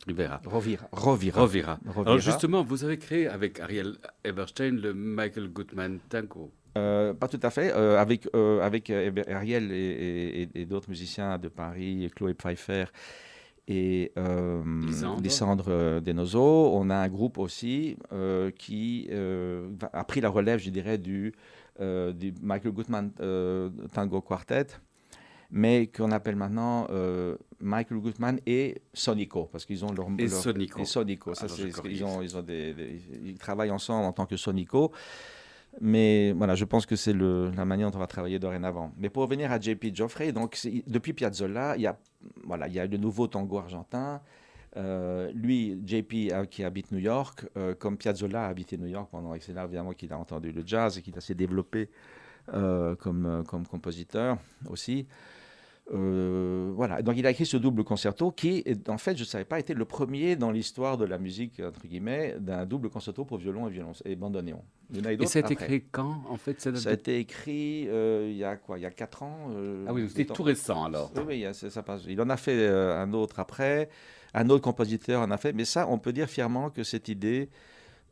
S1: Alors justement, vous avez créé avec Ariel Eberstein le Michael Gutmann Tango.
S2: Pas tout à fait. Avec Ariel et d'autres musiciens de Paris, Chloé Pfeiffer et Lisandre Denozo, on a un groupe aussi qui a pris la relève, je dirais, du Michael Gutmann Tango Quartet, mais qu'on appelle maintenant Michael Gutmann et Sonico, parce qu'ils ont
S1: Sonico.
S2: Ça, ils travaillent ensemble en tant que Sonico. Mais voilà, je pense que c'est la manière dont on va travailler dorénavant. Mais pour revenir à JP Joffre, donc depuis Piazzolla, il y a le nouveau tango argentin. Lui, JP, qui habite New York, comme Piazzolla a habité New York pendant, et c'est là évidemment qu'il a entendu le jazz et qu'il s'est développé comme compositeur aussi. Voilà, donc il a écrit ce double concerto qui, en fait, je ne savais pas, était le premier dans l'histoire de la musique, entre guillemets, d'un double concerto pour violon et bandoneon. Il y en a eu
S1: Et
S2: d'autres
S1: c'est
S2: après.
S1: écrit quand, en fait?
S2: Ça a été écrit il y a quoi? Il y a 4 ans.
S1: Ah oui, c'était tout récent, alors.
S2: Oui, ça passe. Il en a fait un autre après, un autre compositeur en a fait, mais ça, on peut dire fièrement que cette idée...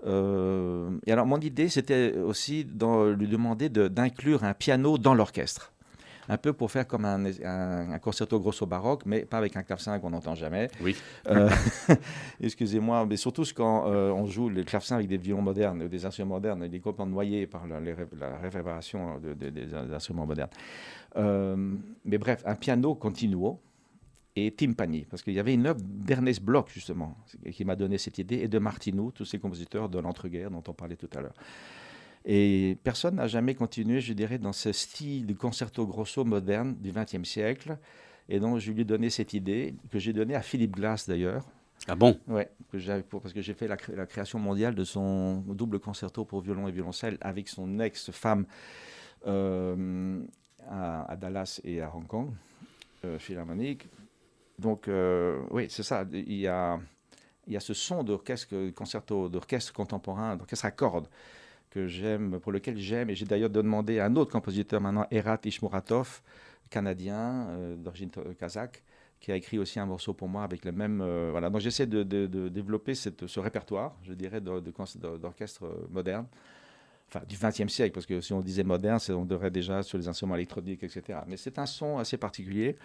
S2: et alors, mon idée, c'était aussi de lui demander d'inclure un piano dans l'orchestre. Un peu pour faire comme un concerto grosso baroque, mais pas avec un clavecin qu'on n'entend jamais.
S1: Oui.
S2: Excusez-moi, mais surtout quand on joue le clavecin avec des violons modernes ou des instruments modernes, il est complètement noyé par la réverbération des instruments modernes. Mais bref, un piano continuo et timpani, parce qu'il y avait une œuvre d'Ernest Bloch, justement, qui m'a donné cette idée, et de Martineau, tous ces compositeurs de l'entre-guerres dont on parlait tout à l'heure. Et personne n'a jamais continué, je dirais, dans ce style de concerto grosso moderne du XXe siècle. Et donc, je lui ai donné cette idée, que j'ai donnée à Philip Glass, d'ailleurs.
S1: Ah bon?
S2: Oui, parce que j'ai fait la création mondiale de son double concerto pour violon et violoncelle avec son ex-femme à Dallas et à Hong Kong, philharmonique. Donc, oui, c'est ça. Il y a ce son d'orchestre, concerto d'orchestre contemporain, d'orchestre à cordes, pour lequel j'aime, et j'ai d'ailleurs demandé à un autre compositeur maintenant, Herat Ishmuratov, canadien, d'origine kazakh, qui a écrit aussi un morceau pour moi avec le même... voilà, donc j'essaie de développer ce répertoire, je dirais, d'orchestre moderne, enfin du XXe siècle, parce que si on disait moderne, on devrait déjà sur les instruments électroniques, etc. Mais c'est un son assez particulier,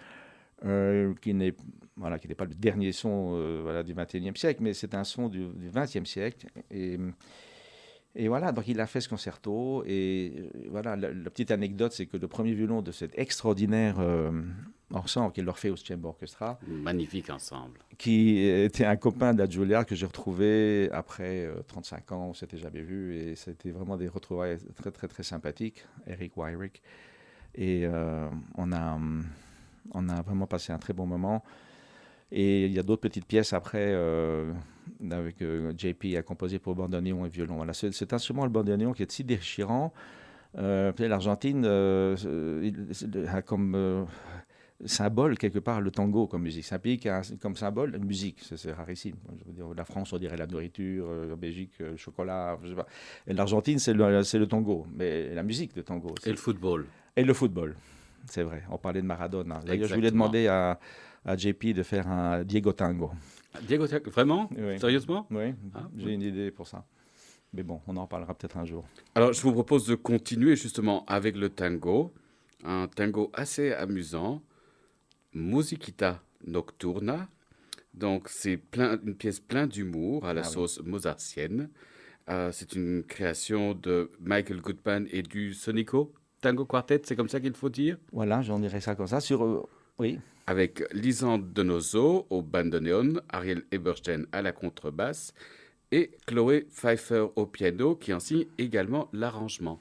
S2: qui n'est pas le dernier son du XXIe siècle, mais c'est un son du XXe siècle, et voilà, donc il a fait ce concerto. Et voilà, la petite anecdote, c'est que le premier violon de cet extraordinaire ensemble qu'il leur fait au Chamber Orchestra.
S1: Magnifique ensemble.
S2: Qui était un copain de Juilliard que j'ai retrouvé après 35 ans, on ne s'était jamais vu. Et c'était vraiment des retrouvailles très, très, très sympathiques, Eric Wyrick. Et on a vraiment passé un très bon moment. Et il y a d'autres petites pièces après, avec JP a composé pour bandoneon et violon. Voilà, cet instrument, le bandoneon, qui est si déchirant. L'Argentine a comme symbole, quelque part, le tango comme musique. C'est un pays qui a comme symbole une musique. C'est rarissime. Je veux dire, la France, on dirait la nourriture, la Belgique, le chocolat. Je sais pas. Et l'Argentine, c'est le tango. Mais la musique de tango.
S1: Et le football.
S2: Et le football. C'est vrai. On parlait de Maradona. D'ailleurs, je voulais demander à JP de faire un Diego Tango.
S1: Diego Tango, vraiment?
S2: Oui.
S1: Sérieusement?
S2: Oui, j'ai une idée pour ça. Mais bon, on en parlera peut-être un jour.
S1: Alors, je vous propose de continuer justement avec le tango. Un tango assez amusant, Musiquita Nocturna. Donc, c'est une pièce pleine d'humour à la sauce mozartienne. C'est une création de Michael Goodman et du Sonico Tango Quartet, c'est comme ça qu'il faut dire?
S2: Voilà, j'en dirais ça comme ça. Oui.
S1: Avec Lisande Donoso au bandoneon, Ariel Eberstein à la contrebasse et Chloé Pfeiffer au piano qui en signe également l'arrangement.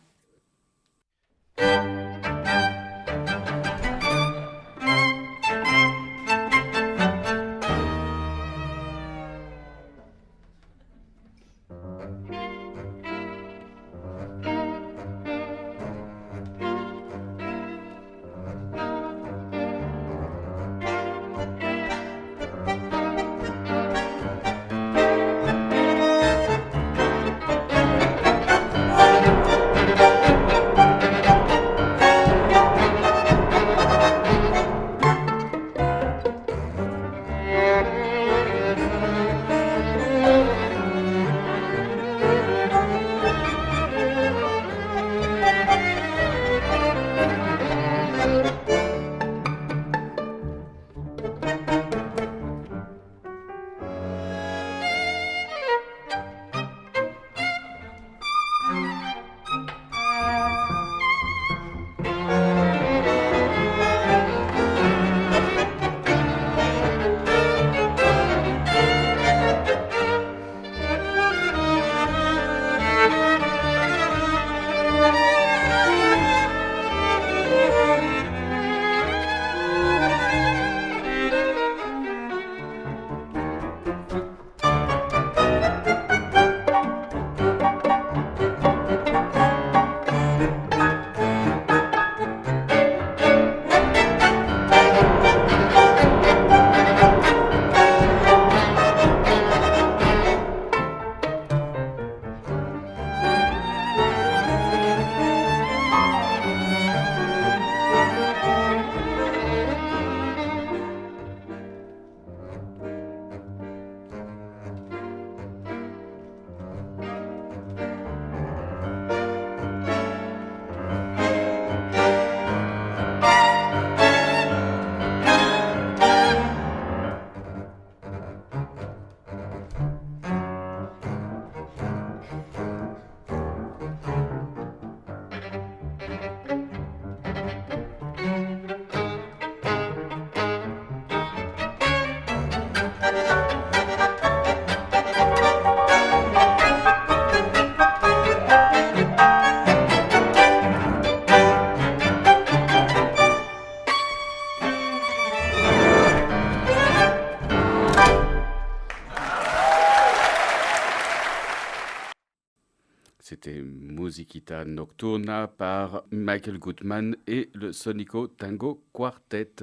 S1: C'était Musichita Nocturna par Michael Gutmann et le Sonico Tango Quartet.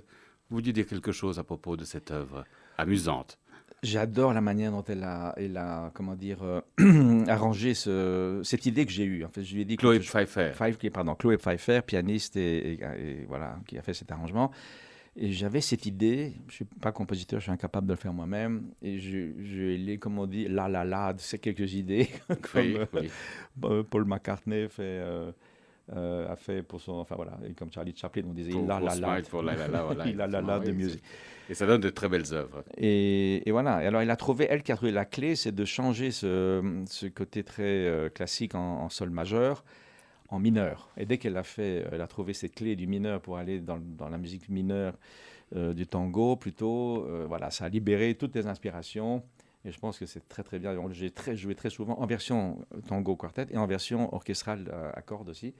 S1: Vous vouliez dire quelque chose à propos de cette œuvre amusante?
S2: J'adore la manière dont comment dire, arrangé cette idée que j'ai eue. En fait, je lui ai dit
S1: Chloé Pfeiffer.
S2: Chloé Pfeiffer, pianiste et voilà, qui a fait cet arrangement. Et j'avais cette idée, je ne suis pas compositeur, je suis incapable de le faire moi-même. Et je l'ai, comme on dit, la, de ces quelques idées, comme Paul McCartney a fait pour son... Enfin voilà, et comme Charlie Chaplin, on disait
S1: Pour la
S2: de musique.
S1: Et ça donne de très belles œuvres.
S2: Et voilà. Et alors, elle qui a trouvé la clé, c'est de changer ce côté très classique en sol majeur en mineur. Et dès qu'elle elle a trouvé cette clé du mineur pour aller dans la musique mineure du tango, plutôt, voilà, ça a libéré toutes les inspirations. Et je pense que c'est très très bien. J'ai joué très souvent en version tango quartet et en version orchestrale à cordes aussi.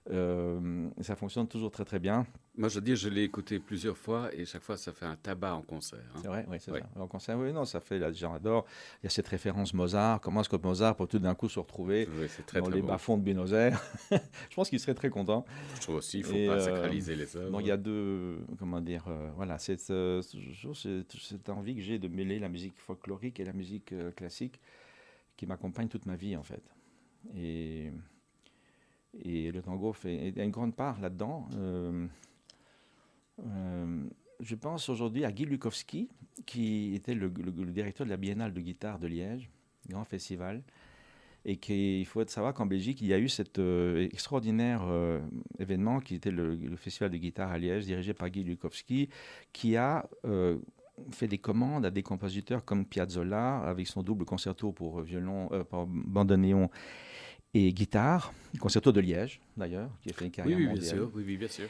S2: Ça fonctionne toujours très très bien.
S1: Moi, je dis, je l'ai écouté plusieurs fois et chaque fois, ça fait un tabac en concert.
S2: C'est vrai, oui, c'est ça. En concert, oui, non, ça fait, les gens adorent. Il y a cette référence Mozart. Comment est-ce que Mozart peut tout d'un coup se retrouver dans les bas-fonds de Buenos Aires? Je pense qu'il serait très content.
S1: Je trouve aussi, il ne faut pas sacraliser les œuvres.
S2: Donc, il y a deux, comment dire, voilà, cette envie que j'ai de mêler la musique folklorique et la musique classique qui m'accompagne toute ma vie, en fait. Et le tango fait une grande part là-dedans. Je pense aujourd'hui à Guy Lukowski, qui était le directeur de la Biennale de guitare de Liège, grand festival. Et il faut savoir qu'en Belgique, il y a eu cet extraordinaire événement qui était le festival de guitare à Liège, dirigé par Guy Lukowski, qui a fait des commandes à des compositeurs comme Piazzolla, avec son double concerto pour violon, pour bandoneon et guitare, concerto de Liège d'ailleurs, qui a fait une carrière mondiale.
S1: Oui, bien sûr.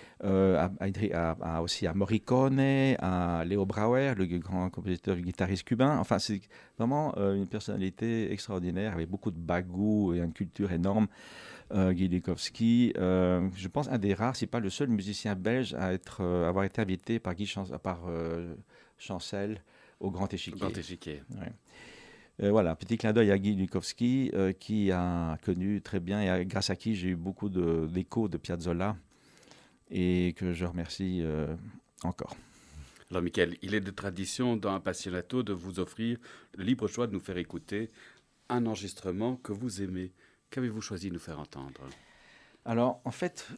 S2: Aussi à Morricone, à Leo Brauer, le grand compositeur guitariste cubain. Enfin, c'est vraiment une personnalité extraordinaire, avec beaucoup de bagou et une culture énorme. Guy Lukowski, je pense un des rares, si pas le seul musicien belge à avoir été invité par Chancel au Grand Échiquier.
S1: Grand Échiquier.
S2: Ouais. Voilà, petit clin d'œil à Guy Lukowski, qui a connu très bien et grâce à qui j'ai eu beaucoup d'échos de Piazzolla et que je remercie encore.
S1: Alors, Michael, il est de tradition dans Appassionato de vous offrir le libre choix de nous faire écouter un enregistrement que vous aimez. Qu'avez-vous choisi de nous faire entendre?
S2: Alors, en fait,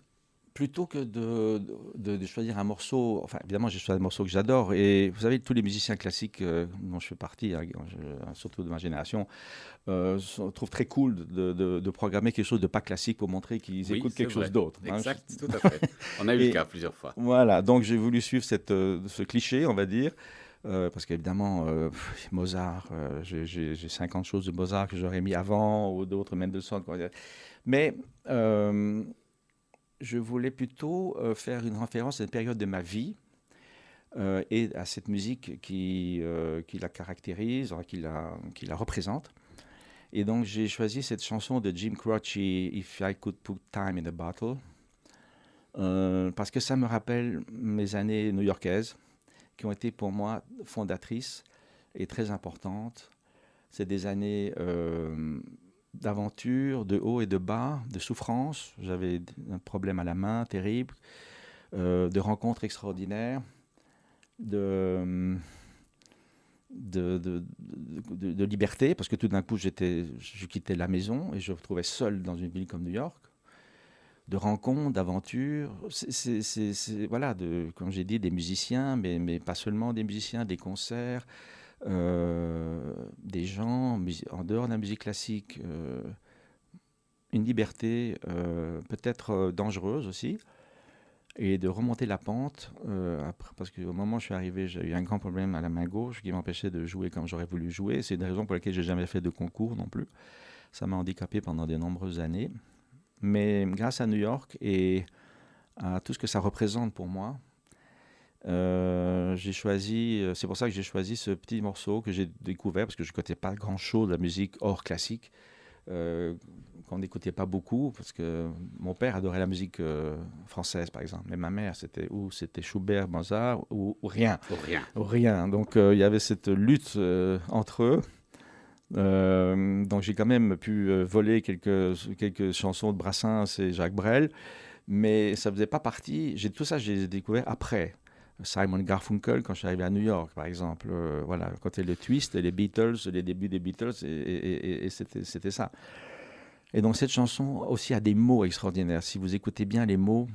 S2: plutôt que de choisir un morceau, enfin évidemment j'ai choisi un morceau que j'adore, et vous savez, tous les musiciens classiques dont je fais partie, surtout de ma génération, trouvent très cool de programmer quelque chose de pas classique pour montrer qu'ils écoutent quelque chose d'autre.
S1: Exact, tout à fait. On a eu le cas plusieurs fois.
S2: Voilà, donc j'ai voulu suivre ce cliché, on va dire, parce qu'évidemment, Mozart, j'ai 50 choses de Mozart que j'aurais mis avant, ou d'autres, Mendelssohn, mais... je voulais plutôt faire une référence à une période de ma vie et à cette musique qui la caractérise, qui la représente. Et donc j'ai choisi cette chanson de Jim Croce, If I Could Put Time in a Bottle, parce que ça me rappelle mes années new-yorkaises, qui ont été pour moi fondatrices et très importantes. C'est des années... d'aventure, de haut et de bas, de souffrance. J'avais un problème à la main terrible, de rencontres extraordinaires, de liberté, parce que tout d'un coup, je quittais la maison et je me retrouvais seul dans une ville comme New York, de rencontres, d'aventures. Voilà, comme j'ai dit, des musiciens, mais pas seulement des musiciens, des concerts, des gens en dehors de la musique classique, une liberté peut-être dangereuse aussi, et de remonter la pente après, parce qu'au moment où je suis arrivé, j'ai eu un grand problème à la main gauche qui m'empêchait de jouer comme j'aurais voulu jouer. C'est une raison pour laquelle j'ai jamais fait de concours non plus. Ça m'a handicapé pendant de nombreuses années, mais grâce à New York et à tout ce que ça représente pour moi, c'est pour ça que j'ai choisi ce petit morceau que j'ai découvert, parce que je n'écoutais pas grand-chose de la musique hors classique, qu'on n'écoutait pas beaucoup, parce que mon père adorait la musique française, par exemple, mais ma mère, c'était Schubert, Mozart, ou rien.
S1: Ou rien.
S2: Donc il y avait cette lutte entre eux, Donc j'ai quand même pu voler quelques chansons de Brassens et Jacques Brel, mais ça faisait pas partie. Tout ça, j'ai découvert après. Simon Garfunkel, quand je suis arrivé à New York, par exemple. Voilà, quand il y a le twist, les Beatles, les débuts des Beatles, et c'était ça. Et donc cette chanson aussi a des mots extraordinaires. Si vous écoutez bien les mots,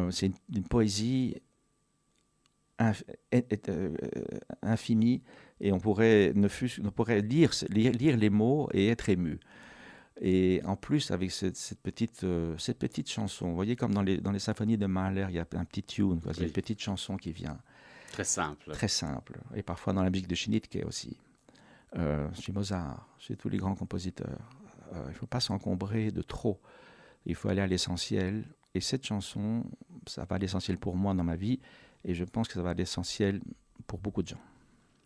S2: c'est une poésie infinie, et on pourrait lire les mots et être ému. Et en plus, avec cette petite chanson, vous voyez, comme dans les symphonies de Mahler, il y a un petit tune, quoi. Il y a une petite chanson qui vient.
S1: Très simple.
S2: Très simple. Et parfois dans la musique de Schnittke aussi. Chez Mozart, chez tous les grands compositeurs. Il ne faut pas s'encombrer de trop. Il faut aller à l'essentiel. Et cette chanson, ça va à l'essentiel pour moi dans ma vie. Et je pense que ça va à l'essentiel pour beaucoup de gens.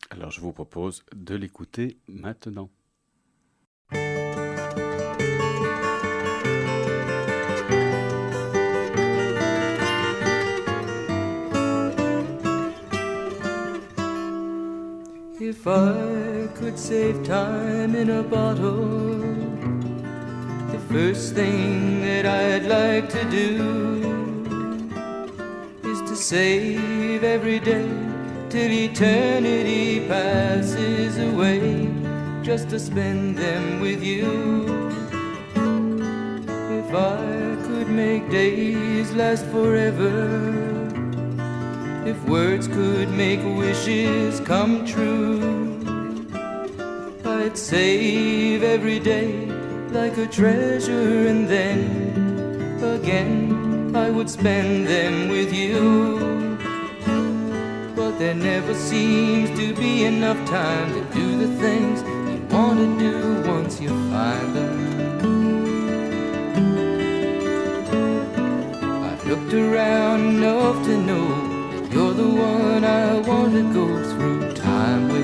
S1: Alors je vous propose de l'écouter maintenant.
S4: If I could save time in a bottle, the first thing that I'd like to do is to save every day till eternity passes away, just to spend them with you. If I could make days last forever, if words could make wishes come true, I'd save every day like a treasure, and then again I would spend them with you. But there never seems to be enough time to do the things you want to do once you find them. I've looked around enough to know you're the one I want to go through time with.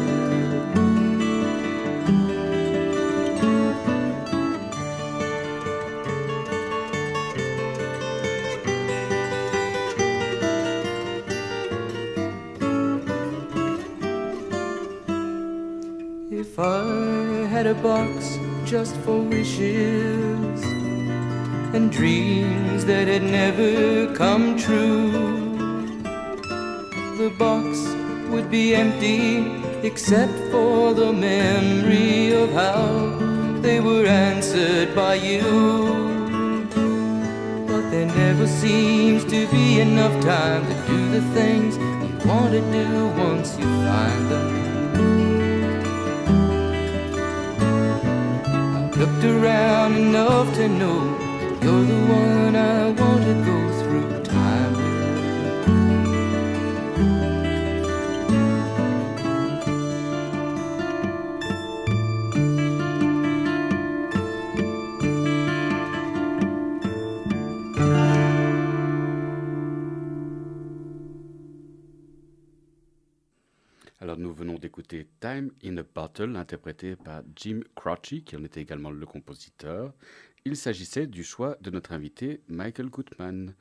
S4: If I had a box just for wishes and dreams that had never come true, the box would be empty except for the memory of how they were answered by you. But there never seems to be enough time to do the things you want to do once you find them. I've looked around enough to know you're the one I want to go through time with.
S1: Alors nous venons d'écouter Time in a Bottle, interprété par Jim Croce, qui en était également le compositeur. Il s'agissait du choix de notre invité, Michael Gutman.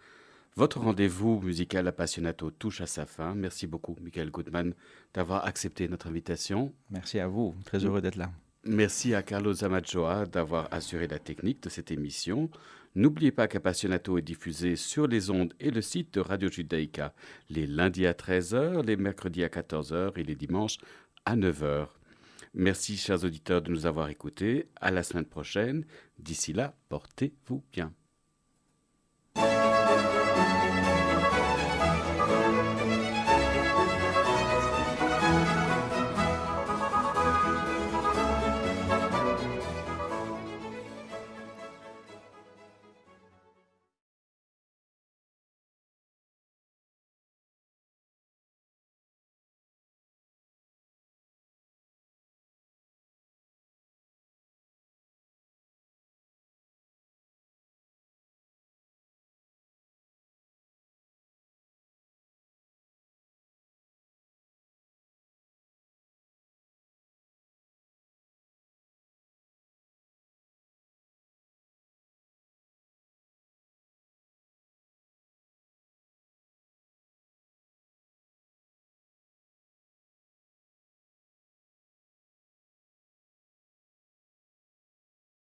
S1: Votre rendez-vous musical Appassionato touche à sa fin. Merci beaucoup, Michael Gutman, d'avoir accepté notre invitation.
S2: Merci à vous, très heureux d'être là.
S1: Merci à Carlos Zamajoa d'avoir assuré la technique de cette émission. N'oubliez pas qu'Appassionato est diffusé sur les ondes et le site de Radio Judaïka les lundis à 13h, les mercredis à 14h et les dimanches à 9h. Merci, chers auditeurs, de nous avoir écoutés. À la semaine prochaine. D'ici là, portez-vous bien.